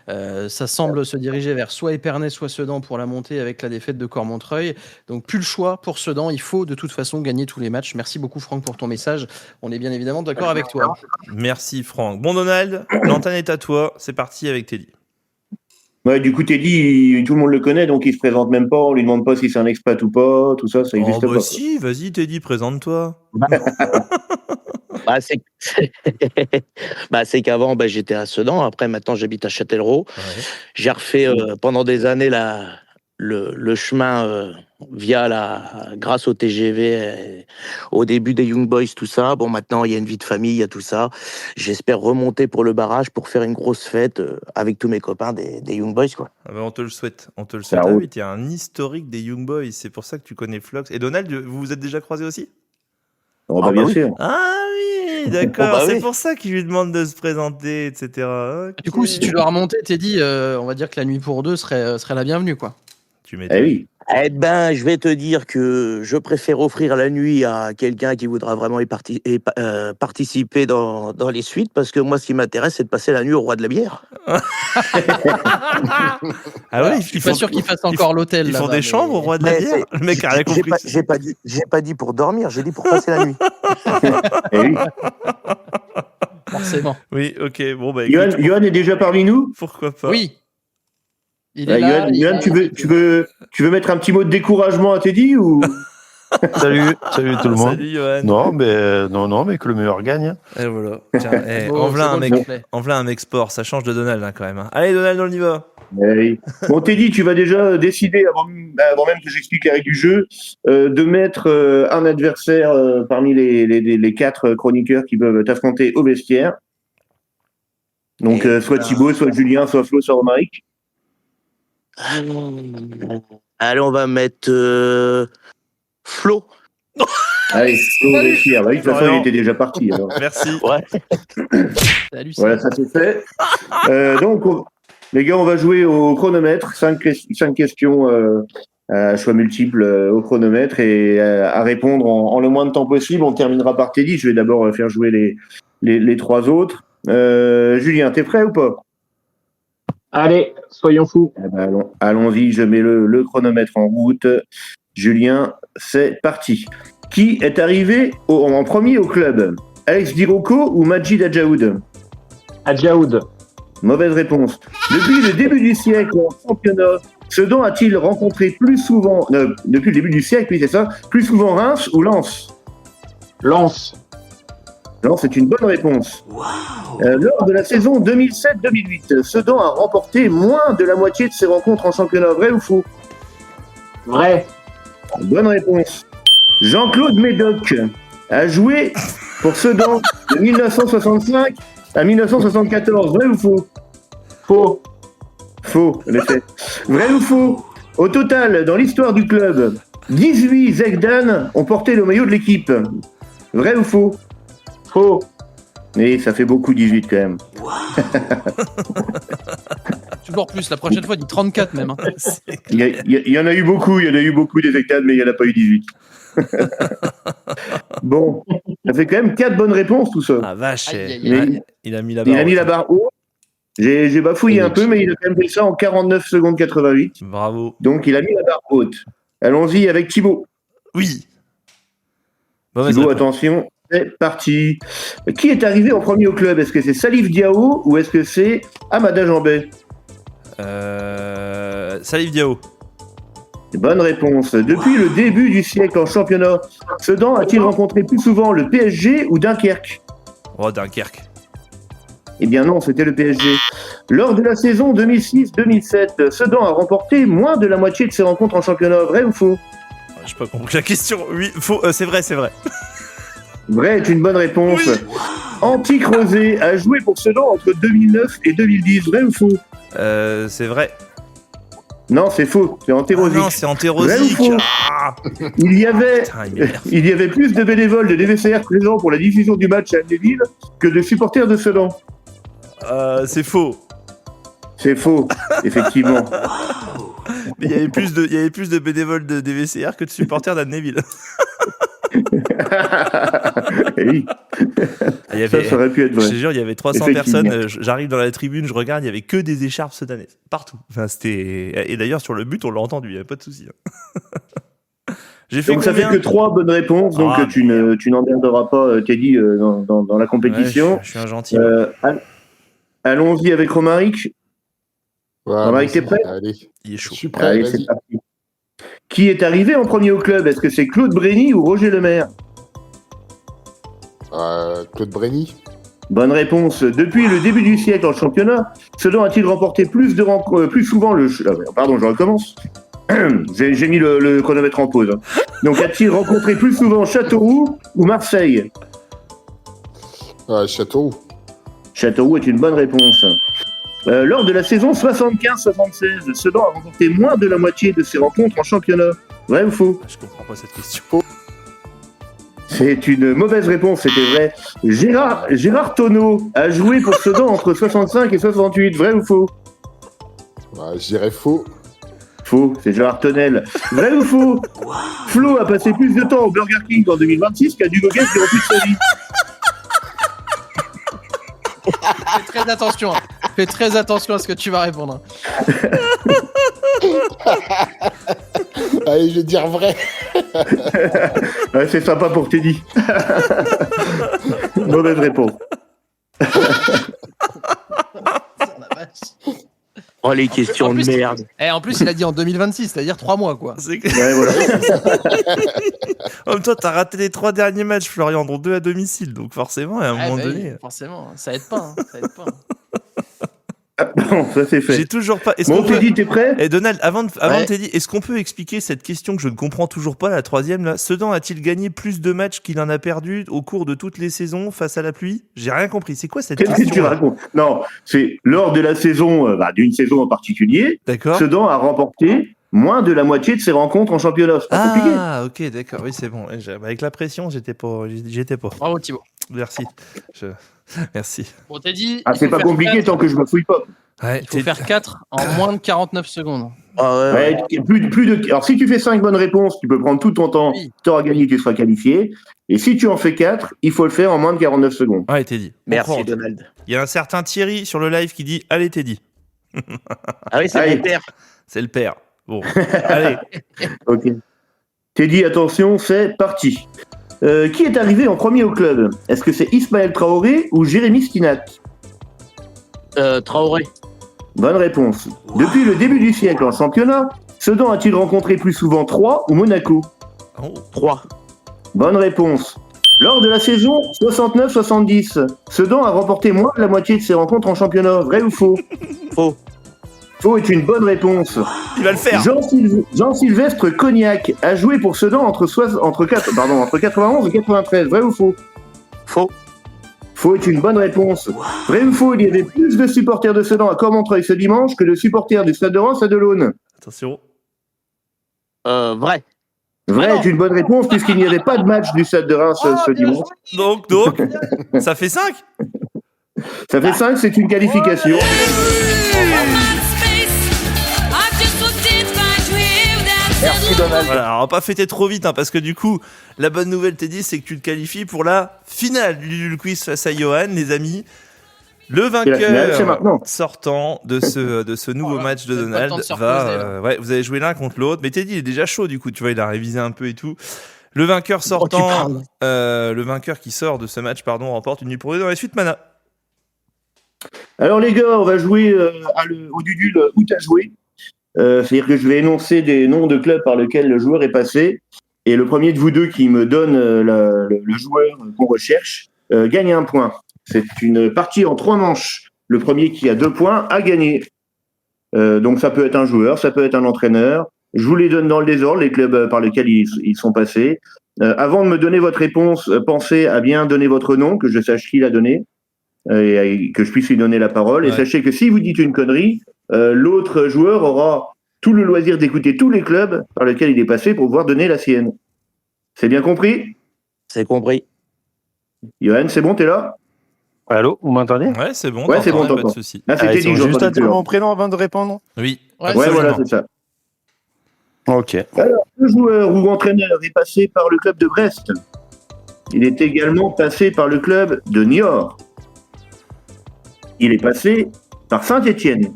Speaker 2: ça semble se diriger vers soit Épernay, soit Sedan pour la montée avec la défaite de Cormontreuil. Donc, plus le choix pour Sedan. Il faut de toute façon gagner tous les matchs. Merci beaucoup, Franck, pour ton message. On est bien évidemment d'accord avec toi.
Speaker 1: Merci, Franck. Bon, Donald, l'antenne est à toi. C'est parti avec Teddy.
Speaker 10: Ouais, du coup, Teddy, tout le monde le connaît, donc il se présente même pas. On lui demande pas si c'est un expat ou pas, tout ça, ça existe pas.
Speaker 1: Si, vas-y, Teddy, présente-toi.
Speaker 13: C'est qu'avant, j'étais à Sedan. Après, maintenant, j'habite à Châtellerault. Ouais. J'ai refait pendant des années le chemin grâce au TGV, au début des Young Boys, tout ça. Bon, maintenant, il y a une vie de famille, il y a tout ça. J'espère remonter pour le barrage pour faire une grosse fête avec tous mes copains des Young Boys, quoi.
Speaker 1: Ah on te le souhaite. Ah oui, tu es un historique des Young Boys. C'est pour ça que tu connais Flox. Et Donald, vous vous êtes déjà croisés aussi ?
Speaker 10: Bien sûr.
Speaker 1: Ah oui, d'accord. C'est pour ça qu'il lui demande de se présenter, etc. Okay.
Speaker 2: Du coup, si tu dois remonter, Teddy, on va dire que la nuit pour 2 serait la bienvenue, quoi.
Speaker 1: Tu m'étonnes.
Speaker 10: Oui.
Speaker 13: Je vais te dire que je préfère offrir la nuit à quelqu'un qui voudra vraiment participer dans les suites, parce que moi, ce qui m'intéresse, c'est de passer la nuit au Roi de la Bière.
Speaker 2: Je suis pas sûr qu'ils fassent encore l'hôtel.
Speaker 1: Ils font des chambres au Roi de la Bière. Le mec a rien compris.
Speaker 13: J'ai pas dit pour dormir, j'ai dit pour passer la nuit.
Speaker 2: Forcément.
Speaker 1: Oui, ok. Bon,
Speaker 10: Johan est déjà parmi nous ?
Speaker 1: Pourquoi pas ?
Speaker 2: Oui. Il est là.
Speaker 10: Johan, tu veux mettre un petit mot de découragement à Teddy ou...
Speaker 14: Salut tout le monde.
Speaker 1: Salut Johan.
Speaker 14: Non, mais que le meilleur gagne.
Speaker 1: Et voilà. Tiens, en voilà un mec sport, ça change de Donald quand même. Allez Donald, on y va.
Speaker 10: Oui. Bon Teddy, tu vas déjà décider avant même que j'explique les règles du jeu de mettre un adversaire parmi les 4 chroniqueurs qui peuvent t'affronter au vestiaire. Donc soit Thibaut, soit Julien, soit Flo, soit Romaric.
Speaker 13: Allez, on va mettre Flo.
Speaker 10: Allez, Flo vestiaire. De toute façon, il était déjà parti. Alors.
Speaker 1: Merci.
Speaker 13: Ouais.
Speaker 2: Salut,
Speaker 10: voilà, ça c'est fait. Donc, les gars, on va jouer au chronomètre. 5 questions à choix multiples au chronomètre et à répondre en le moins de temps possible. On terminera par Teddy. Je vais d'abord faire jouer les 3 autres. Julien, t'es prêt ou pas ?
Speaker 3: Allez, soyons fous.
Speaker 10: Allons-y, je mets le chronomètre en route. Julien, c'est parti. Qui est arrivé en premier au club ? Alex Dirocco ou Majid Adjaoud ?
Speaker 3: Adjaoud.
Speaker 10: Mauvaise réponse. Depuis le début du siècle en championnat, Sedan a-t-il rencontré plus souvent, depuis le début du siècle, oui c'est ça, plus souvent Reims ou Lens ?
Speaker 3: Lens.
Speaker 10: Lens, c'est une bonne réponse. Wow. Lors de la saison 2007-2008, Sedan a remporté moins de la moitié de ses rencontres en championnat. Vrai ou faux ?
Speaker 3: Vrai.
Speaker 10: Bonne réponse. Jean-Claude Médoc a joué pour Sedan de 1965 à 1974. Vrai ou faux ?
Speaker 3: Faux.
Speaker 10: Faux, en effet. Vrai ou faux ? Au total, dans l'histoire du club, 18 Zegdan ont porté le maillot de l'équipe. Vrai ou faux ?
Speaker 3: Faux.
Speaker 10: Et ça fait beaucoup 18 quand même. Wow.
Speaker 2: Toujours plus, la prochaine fois, dis 34 même. Hein.
Speaker 10: Il y en a eu beaucoup des hectares, mais il n'y en a pas eu 18. Bon, ça fait quand même 4 bonnes réponses tout ça.
Speaker 1: Ah vache,
Speaker 2: Aïe.
Speaker 1: il a mis la
Speaker 10: Il
Speaker 1: barre.
Speaker 10: a mis la barre haut. J'ai bafouillé un peu, mais il a quand même fait ça en 49 secondes 88.
Speaker 1: Bravo.
Speaker 10: Donc il a mis la barre haute. Allons-y avec Thibaut.
Speaker 1: Oui.
Speaker 10: Thibaut, attention, c'est parti. Qui est arrivé en premier au club? Est-ce que c'est Salif Diao ou est-ce que c'est Amada Jambet?
Speaker 1: Salif Diao.
Speaker 10: Bonne réponse. Depuis le début du siècle en championnat, Sedan a-t-il rencontré plus souvent le PSG ou Dunkerque?
Speaker 1: Oh, Dunkerque.
Speaker 10: Eh bien non, c'était le PSG. Lors de la saison 2006-2007, Sedan a remporté moins de la moitié de ses rencontres en championnat. Vrai ou faux?
Speaker 1: J'ai pas compris la question. Oui, faux. C'est vrai.
Speaker 10: Vrai est une bonne réponse. Oui. Antique Rosé a joué pour Sedan entre 2009 et 2010. Vrai ou faux?
Speaker 1: C'est vrai.
Speaker 10: Non, c'est faux. C'est Antérosique.
Speaker 1: Non, c'est Antérosique.
Speaker 10: Il y avait plus de bénévoles de DVCR présents pour la diffusion du match à Amnéville que de supporters de Sedan.
Speaker 1: C'est faux.
Speaker 10: C'est faux, effectivement.
Speaker 1: Mais il y avait plus de bénévoles de DVCR que de supporters d'Amnéville.
Speaker 10: Oui. Ça aurait pu être vrai.
Speaker 1: Je te jure, il y avait 300 personnes. J'arrive dans la tribune, je regarde, il y avait que des écharpes sedanaises partout. Enfin, et d'ailleurs sur le but, on l'a entendu, il n'y avait pas de souci. J'ai fait
Speaker 10: donc ça fait que 3 bonnes réponses, donc tu n'emmerderas pas Teddy dans la compétition.
Speaker 1: Ouais, je suis un gentil.
Speaker 10: Allons-y avec Romaric. Romaric, t'es prêt?
Speaker 4: Allez.
Speaker 1: Il est chaud.
Speaker 4: Je suis prêt,
Speaker 10: allez,
Speaker 4: vas-y.
Speaker 10: c'est parti. Qui est arrivé en premier au club? Est-ce que c'est Claude Brény ou Roger Lemaire?
Speaker 4: Claude Brény.
Speaker 10: Bonne réponse. Depuis le début du siècle en championnat, Sedan a-t-il remporté plus souvent le... Pardon, je recommence. J'ai mis le chronomètre en pause. Donc a-t-il rencontré plus souvent Châteauroux ou Marseille?
Speaker 4: Châteauroux.
Speaker 10: Châteauroux est une bonne réponse. Lors de la saison 75-76, Sedan a remporté moins de la moitié de ses rencontres en championnat. Vrai ou faux?
Speaker 1: Je comprends pas cette question.
Speaker 10: C'est une mauvaise réponse, c'était vrai. Gérard Tonneau a joué pour Sedan entre 65 et 68. Vrai ou faux?
Speaker 4: Je dirais faux.
Speaker 10: Faux, c'est Gérard Tonnel. Vrai ou faux? Flo a passé plus de temps au Burger King en 2026 qu'à Dugogues durant toute sa vie.
Speaker 2: Fais très attention. Fais très attention à ce que tu vas répondre.
Speaker 4: Allez, je vais dire vrai.
Speaker 10: Ouais, c'est sympa pour Teddy. Mauvaise réponse.
Speaker 13: Oh, les questions de merde.
Speaker 2: En plus, il a dit en 2026, c'est-à-dire 3 mois, quoi.
Speaker 10: Ouais, voilà.
Speaker 1: En même temps, t'as raté les 3 derniers matchs, Florian, dont 2 à domicile. Donc forcément, à un moment donné...
Speaker 2: Forcément, ça aide pas. Ça aide pas.
Speaker 10: Bon, ça c'est fait.
Speaker 1: J'ai toujours pas...
Speaker 10: Bon, Teddy, t'es prêt?
Speaker 1: Et Donald, avant de Teddy, est-ce qu'on peut expliquer cette question que je ne comprends toujours pas, la troisième là? Sedan a-t-il gagné plus de matchs qu'il en a perdu au cours de toutes les saisons face à la pluie? J'ai rien compris. C'est quoi cette question?
Speaker 10: Qu'est-ce que tu racontes? Non, c'est lors de la saison, d'une saison en particulier.
Speaker 1: D'accord.
Speaker 10: Sedan a remporté moins de la moitié de ses rencontres en championnat. C'est pas compliqué.
Speaker 1: Ah, ok, d'accord. Oui, c'est bon. Avec la pression, j'étais pas.
Speaker 2: Bravo, Thibaut.
Speaker 1: Merci. Merci.
Speaker 2: Bon, t'as dit.
Speaker 10: C'est pas compliqué tant que je me fouille pas.
Speaker 1: Ouais,
Speaker 2: il faut faire 4 en moins de 49 secondes.
Speaker 10: Plus de... Alors, si tu fais 5 bonnes réponses, tu peux prendre tout ton temps, tu auras gagné, tu seras qualifié. Et si tu en fais 4, il faut le faire en moins de 49 secondes.
Speaker 1: Ouais, Teddy.
Speaker 13: Merci, Donald.
Speaker 1: Il y a un certain Thierry sur le live qui dit « Allez, Teddy ».
Speaker 13: Ah oui, c'est le père.
Speaker 1: C'est le père. Bon, allez.
Speaker 10: Ok. Teddy, attention, c'est parti. Qui est arrivé en premier au club? Est-ce que c'est Ismaël Traoré ou Jérémy Skinac?
Speaker 13: Traoré.
Speaker 10: Bonne réponse. Depuis le début du siècle en championnat, Sedan a-t-il rencontré plus souvent Troyes ou Monaco?
Speaker 13: 3.
Speaker 10: Bonne réponse. Lors de la saison 69-70, Sedan a remporté moins de la moitié de ses rencontres en championnat. Vrai ou faux?
Speaker 13: Faux.
Speaker 10: Faux est une bonne réponse.
Speaker 1: Il va le faire.
Speaker 10: Jean-Sylvestre Cognac a joué pour Sedan entre 91 et 93. Vrai ou faux?
Speaker 13: Faux.
Speaker 10: Faux est une bonne réponse. Vrai ou faux, il y avait plus de supporters de Sedan à Cormontreuil ce dimanche que de supporters du Stade de Reims à Delaune?
Speaker 1: Attention.
Speaker 13: Vrai.
Speaker 10: Vrai est une bonne réponse puisqu'il n'y avait pas de match du Stade de Reims ce dimanche.
Speaker 1: Donc, ça fait 5?
Speaker 10: Ça fait 5, c'est une qualification.
Speaker 8: Merci Donald.
Speaker 1: Voilà, alors on va pas fêter trop vite, parce que du coup, la bonne nouvelle, Teddy, c'est que tu te qualifies pour la finale du quiz face à Johan, les amis. Le
Speaker 10: finale, c'est
Speaker 1: vainqueur
Speaker 10: maintenant.
Speaker 1: sortant de ce nouveau match de Donald va... ouais, vous allez jouer l'un contre l'autre. Mais Teddy, il est déjà chaud, du coup, tu vois, il a révisé un peu et tout. Le vainqueur sortant, le vainqueur qui sort de ce match, remporte une nuit pour deux dans les suites Mana.
Speaker 10: Alors les gars, on va jouer au Dudule où t'as joué. C'est-à-dire que je vais énoncer des noms de clubs par lesquels le joueur est passé. Et le premier de vous deux qui me donne le joueur qu'on recherche gagne un point. C'est une partie en 3 manches. Le premier qui a 2 points a gagné. Donc ça peut être un joueur, ça peut être un entraîneur. Je vous les donne dans le désordre, les clubs par lesquels ils sont passés. Avant de me donner votre réponse, pensez à bien donner votre nom, que je sache qui l'a donné, et que je puisse lui donner la parole. Et sachez que si vous dites une connerie, l'autre joueur aura tout le loisir d'écouter tous les clubs par lesquels il est passé pour pouvoir donner la sienne. C'est bien compris ?
Speaker 13: C'est compris.
Speaker 10: Johan, c'est bon, t'es là ?
Speaker 14: Allô, vous m'entendez ?
Speaker 1: Ouais, c'est bon.
Speaker 10: Ouais, c'est bon,
Speaker 1: pas de
Speaker 10: t'entends.
Speaker 1: souci.
Speaker 10: Là, c'était dit,
Speaker 14: juste à
Speaker 10: j'entends
Speaker 14: dire mon prénom avant de répondre ?
Speaker 1: Oui.
Speaker 10: Ouais, voilà, c'est ça.
Speaker 14: Ok.
Speaker 10: Alors, le joueur ou entraîneur est passé par le club de Brest. Il est également passé par le club de Niort. Il est passé par Saint-Étienne.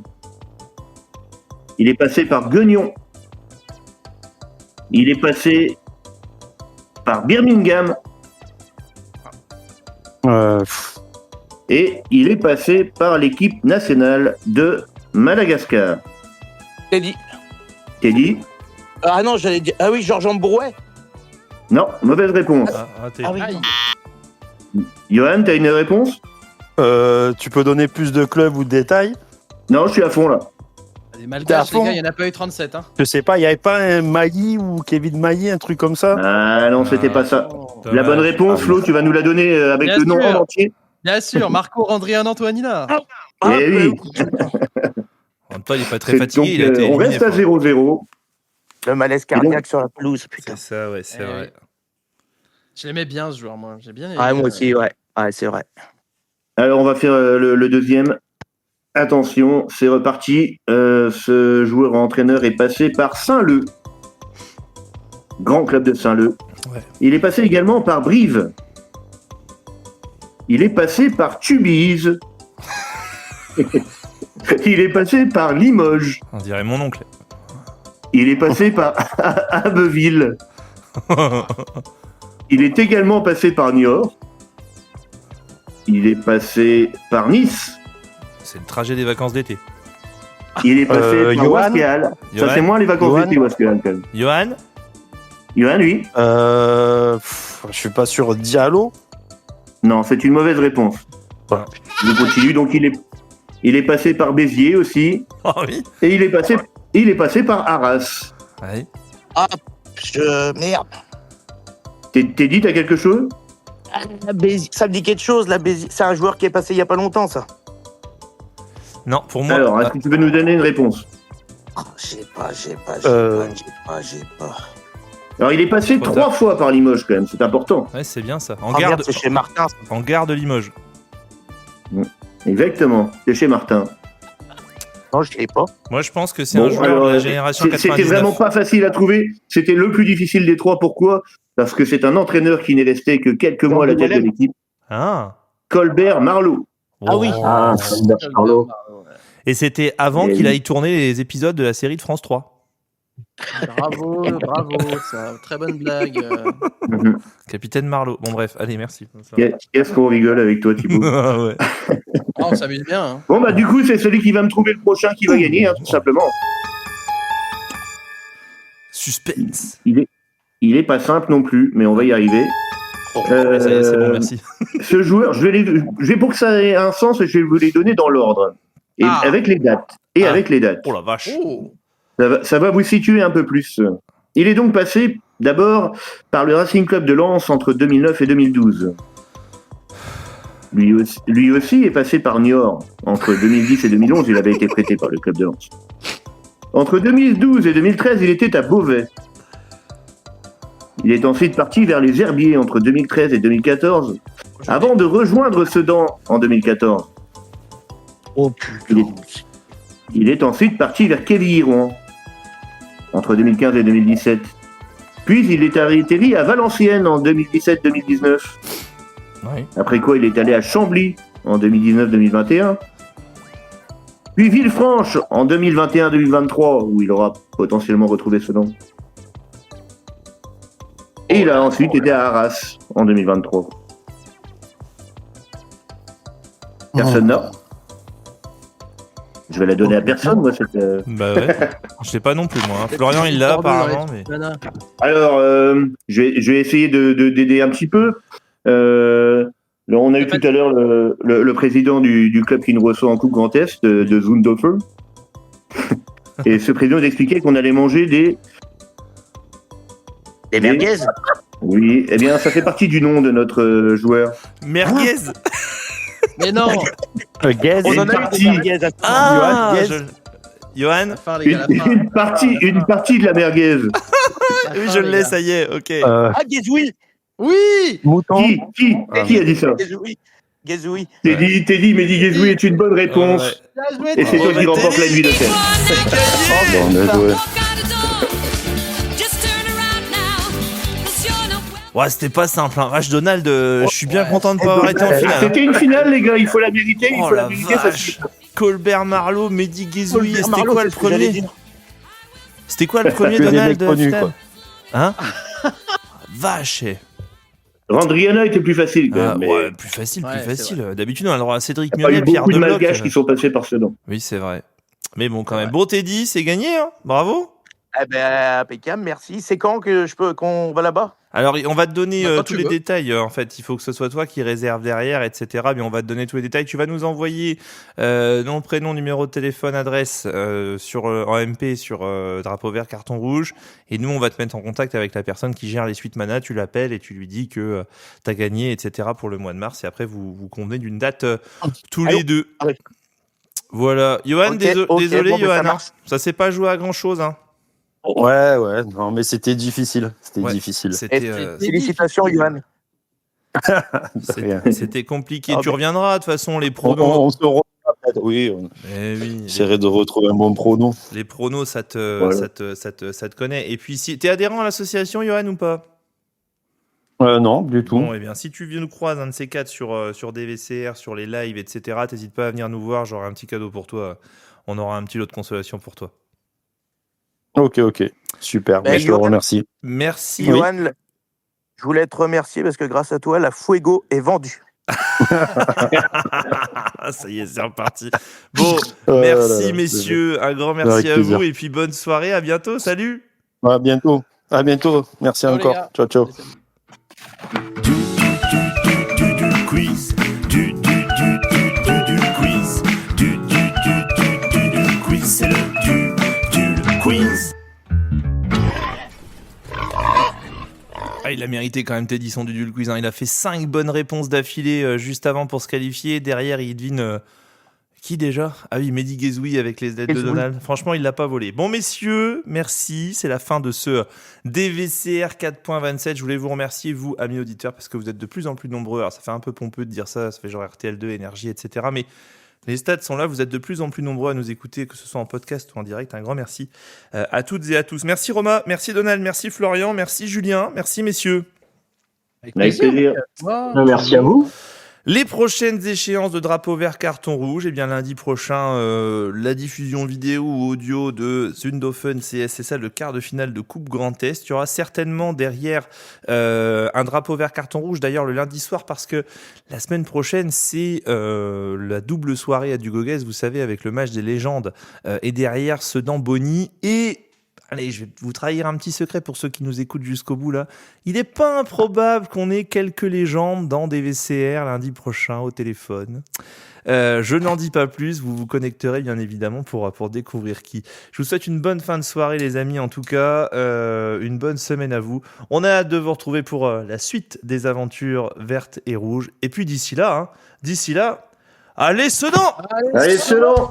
Speaker 10: Il est passé par Guignon. Il est passé par Birmingham. Et il est passé par l'équipe nationale de Madagascar.
Speaker 13: Teddy.
Speaker 10: Teddy ?
Speaker 13: Ah non, j'allais dire. Ah oui, Georges Ambrouet.
Speaker 10: Non, mauvaise réponse.
Speaker 13: Ah oui.
Speaker 10: Johan, t'as une réponse ?
Speaker 14: Tu peux donner plus de clubs ou de détails ?
Speaker 10: Non, je suis à fond là.
Speaker 2: Les Malgaches, les gars, il n'y en a pas eu 37. Hein.
Speaker 14: Je sais pas, il n'y avait pas un Mailly ou Kevin Mailly, un truc comme ça ?
Speaker 10: Ah non, c'était pas ça. La bonne réponse, Flo, tu vas nous la donner avec
Speaker 2: Bien
Speaker 10: le nom
Speaker 2: sûr.
Speaker 10: en entier.
Speaker 2: Bien sûr, Marco Andrian Antoinina.
Speaker 10: Eh oui.
Speaker 1: En même temps, il est pas très fatigué.
Speaker 10: Donc,
Speaker 1: il a été
Speaker 10: on
Speaker 1: éliminé,
Speaker 10: reste à 0-0.
Speaker 13: Le malaise cardiaque sur la pelouse, putain.
Speaker 1: C'est ça, ouais, c'est vrai.
Speaker 2: Je l'aimais bien, ce joueur, moi. J'ai bien aimé.
Speaker 13: Ah, moi aussi, ouais. Ouais, c'est vrai.
Speaker 10: Alors, on va faire le deuxième. Attention, c'est reparti. Ce joueur entraîneur est passé par Saint-Leu. Grand club de Saint-Leu.
Speaker 1: Ouais.
Speaker 10: Il est passé également par Brive. Il est passé par Tubize. Il est passé par Limoges.
Speaker 1: On dirait mon oncle.
Speaker 10: Il est passé par Abbeville. Il est également passé par Niort. Il est passé par Nice.
Speaker 1: C'est le trajet des vacances d'été.
Speaker 10: Il est passé par
Speaker 14: Johan.
Speaker 10: Wasquehal. Ça,
Speaker 1: Johan.
Speaker 10: c'est moins les vacances
Speaker 14: Johan.
Speaker 10: d'été, Wasquehal, quand même.
Speaker 1: Johan,
Speaker 10: Johan, oui.
Speaker 14: Je suis pas sûr. Diallo ?
Speaker 10: Non, c'est une mauvaise réponse.
Speaker 1: Ah.
Speaker 10: Je continue. Donc, il est passé par Béziers aussi.
Speaker 1: Oh oui.
Speaker 10: Et il est passé par Arras.
Speaker 1: Ouais.
Speaker 13: Ah, merde.
Speaker 10: T'es dit, t'as quelque chose?
Speaker 13: La Béziers, ça me dit quelque chose, la Béziers. C'est un joueur qui est passé il y a pas longtemps, ça.
Speaker 1: Non, pour moi.
Speaker 10: Alors, est-ce que tu peux nous donner une réponse?
Speaker 13: J'ai pas.
Speaker 10: Alors, il est passé
Speaker 1: Trop
Speaker 10: 3
Speaker 1: tard.
Speaker 10: fois par Limoges, quand même. C'est important.
Speaker 1: Ouais, c'est bien ça.
Speaker 13: Ah, merde, c'est chez Martin.
Speaker 1: En gare de Limoges.
Speaker 10: Exactement. C'est chez Martin.
Speaker 13: Non, je l'ai pas.
Speaker 1: Moi, je pense que c'est
Speaker 10: Bon,
Speaker 1: un joueur
Speaker 10: alors,
Speaker 1: de la génération
Speaker 10: c'était
Speaker 1: 99.
Speaker 10: vraiment pas facile à trouver. C'était le plus difficile des 3. Pourquoi? Parce que c'est un entraîneur qui n'est resté que quelques mois à la tête de l'équipe.
Speaker 1: Ah.
Speaker 10: Colbert Marleau.
Speaker 13: Ah oui.
Speaker 10: Ah, Colbert Marleau.
Speaker 1: Et c'était avant
Speaker 10: Et
Speaker 1: qu'il
Speaker 10: oui.
Speaker 1: aille tourner les épisodes de la série de France 3.
Speaker 2: Bravo, ça. Très bonne blague.
Speaker 1: Capitaine Marlowe. Bon, bref, allez, merci.
Speaker 10: Qu'est-ce qu'on rigole avec toi, Thibaut?
Speaker 1: Ouais.
Speaker 2: Oh, on s'amuse bien. Hein.
Speaker 10: Bon, bah, du coup, c'est celui qui va me trouver le prochain qui va gagner, hein, tout simplement.
Speaker 1: Suspense.
Speaker 10: Il est pas simple non plus, mais on va y arriver.
Speaker 1: Ouais, ça y est, c'est bon, merci.
Speaker 10: Ce joueur, je vais pour que ça ait un sens, je vais vous les donner dans l'ordre. Et avec les dates. Avec les dates.
Speaker 1: Oh la vache.
Speaker 2: Oh.
Speaker 10: Ça va vous situer un peu plus. Il est donc passé d'abord par le Racing Club de Lens entre 2009 et 2012. Lui aussi est passé par Niort entre 2010 et 2011. Il avait été prêté par le club de Lens. Entre 2012 et 2013, il était à Beauvais. Il est ensuite parti vers les Herbiers entre 2013 et 2014, avant de rejoindre Sedan en 2014.
Speaker 13: Oh putain.
Speaker 10: Il est ensuite parti vers Quevilly-Rouen entre 2015 et 2017. Puis il est atterri à Valenciennes en 2017-2019.
Speaker 1: Ouais.
Speaker 10: Après quoi, il est allé à Chambly en 2019-2021. Puis Villefranche en 2021-2023, où il aura potentiellement retrouvé ce nom. Et il a ensuite été à Arras en 2023. Personne n'a. Je vais la donner à personne, moi, cette...
Speaker 1: Bah ouais, je sais pas non plus, moi. Florian, il l'a apparemment, mais...
Speaker 10: Alors, je vais essayer d'aider un petit peu. On a eu tout à l'heure le président du club qui nous reçoit en Coupe Grand Est, de Zundhofer. Et ce président expliquait qu'on allait manger des
Speaker 13: merguez.
Speaker 10: Oui, eh bien, ça fait partie du nom de notre joueur.
Speaker 1: Merguez.
Speaker 2: Mais non.
Speaker 14: On en a eu des merguez.
Speaker 1: Johan.
Speaker 10: Une partie de la merguez.
Speaker 1: Oui, je l'ai, ça y est, ok.
Speaker 13: Guézoui.
Speaker 2: Oui.
Speaker 14: Mouton.
Speaker 10: Qui a dit ça?
Speaker 13: Guézoui.
Speaker 10: Teddy Mehdi Guézoui est une bonne réponse. Et c'est toi qui remporte la nuit d'hôtel.
Speaker 1: Ouais, c'était pas simple, hein. Rach Donald, je suis bien content de pas avoir été en finale.
Speaker 10: C'était une finale, les gars, il faut la mériter.
Speaker 1: Oh la vache. Colbert Marlowe, Mehdi Guézoui, c'était quoi le premier? C'était quoi le premier Donald de finale? Hein? Vache.
Speaker 10: Randriana était plus facile, quand même.
Speaker 1: Ouais, plus facile. D'habitude, on a le droit à Cédric
Speaker 10: Muriel,
Speaker 1: Muriel, Pierre
Speaker 10: beaucoup de
Speaker 1: Debloc.
Speaker 10: malgaches qui sont passés par ce nom.
Speaker 1: Oui, c'est vrai. Mais bon, quand même. Bon, Teddy, c'est gagné, hein. Bravo.
Speaker 13: Eh ben, impeccable, merci. C'est quand qu'on va là-bas?
Speaker 1: Alors, on va te donner
Speaker 2: Quand
Speaker 1: tous
Speaker 2: tu
Speaker 1: les
Speaker 2: veux.
Speaker 1: détails. En fait, il faut que ce soit toi qui réserve derrière, etc. Mais on va te donner tous les détails. Tu vas nous envoyer nom, prénom, numéro de téléphone, adresse en MP sur drapeau vert, carton rouge. Et nous, on va te mettre en contact avec la personne qui gère les suites mana. Tu l'appelles et tu lui dis que t'as gagné, etc. pour le mois de mars. Et après, vous convenez d'une date tous les deux.
Speaker 13: Oui.
Speaker 1: Voilà. Johan, désolé,
Speaker 13: bon, ben, ça
Speaker 1: Johan.
Speaker 13: marche.
Speaker 1: Ça s'est pas joué à grand chose, hein.
Speaker 14: Ouais, non, mais c'était difficile. Difficile.
Speaker 13: Félicitations, Johan.
Speaker 1: C'était compliqué. Tu reviendras, de toute façon, les pronos.
Speaker 14: On se revoit peut-être. Oui, j'essaierai de retrouver un bon prono.
Speaker 1: Les pronos, ça te connaît. Et puis, si t'es adhérent à l'association, Johan, ou pas?
Speaker 14: Non, du tout.
Speaker 1: Bon, eh bien, si tu viens nous croiser un de ces quatre sur DVCR, sur les lives, etc., t'hésites pas à venir nous voir. J'aurai un petit cadeau pour toi. On aura un petit lot de consolation pour toi.
Speaker 14: Ok. Super. Je te remercie.
Speaker 1: Merci.
Speaker 13: Johan, je voulais te remercier parce que grâce à toi, la Fuego est vendue.
Speaker 1: Ça y est, c'est reparti. Bon, merci messieurs. Un grand merci à vous. Et puis bonne soirée. À bientôt. Salut.
Speaker 14: À bientôt. Merci encore. Ciao.
Speaker 15: Du quiz. Du quiz. Du quiz. C'est le quiz.
Speaker 1: Il a mérité quand même Teddy son du quiz. Hein. Il a fait 5 bonnes réponses d'affilée juste avant pour se qualifier. Derrière, il devine qui déjà? Ah oui, Mehdi Guézoui avec les aides de Donald. Franchement, il l'a pas volé. Bon, messieurs, merci. C'est la fin de ce DVCR 4.27. Je voulais vous remercier, vous, amis auditeurs, parce que vous êtes de plus en plus nombreux. Alors, ça fait un peu pompeux de dire ça. Ça fait genre RTL2, Énergie, etc. Mais les stats sont là. Vous êtes de plus en plus nombreux à nous écouter, que ce soit en podcast ou en direct. Un grand merci à toutes et à tous. Merci Romain, merci Donald, merci Florian, merci Julien, merci messieurs.
Speaker 10: Avec plaisir.
Speaker 3: Merci à vous.
Speaker 1: Les prochaines échéances de drapeau vert, carton rouge, eh bien lundi prochain, la diffusion vidéo ou audio de Zundhofen CSSA, le quart de finale de Coupe Grand Est. Il y aura certainement derrière un drapeau vert, carton rouge, d'ailleurs le lundi soir, parce que la semaine prochaine, c'est la double soirée à Dugogès, vous savez, avec le match des légendes, et derrière Sedan-Bonny et... Allez, je vais vous trahir un petit secret pour ceux qui nous écoutent jusqu'au bout là. Il n'est pas improbable qu'on ait quelques légendes dans des VCR lundi prochain au téléphone. Je n'en dis pas plus, vous vous connecterez bien évidemment pour découvrir qui. Je vous souhaite une bonne fin de soirée les amis, en tout cas, une bonne semaine à vous. On a hâte de vous retrouver pour la suite des aventures vertes et rouges. Et puis d'ici là, allez Sedan!
Speaker 10: Allez Sedan!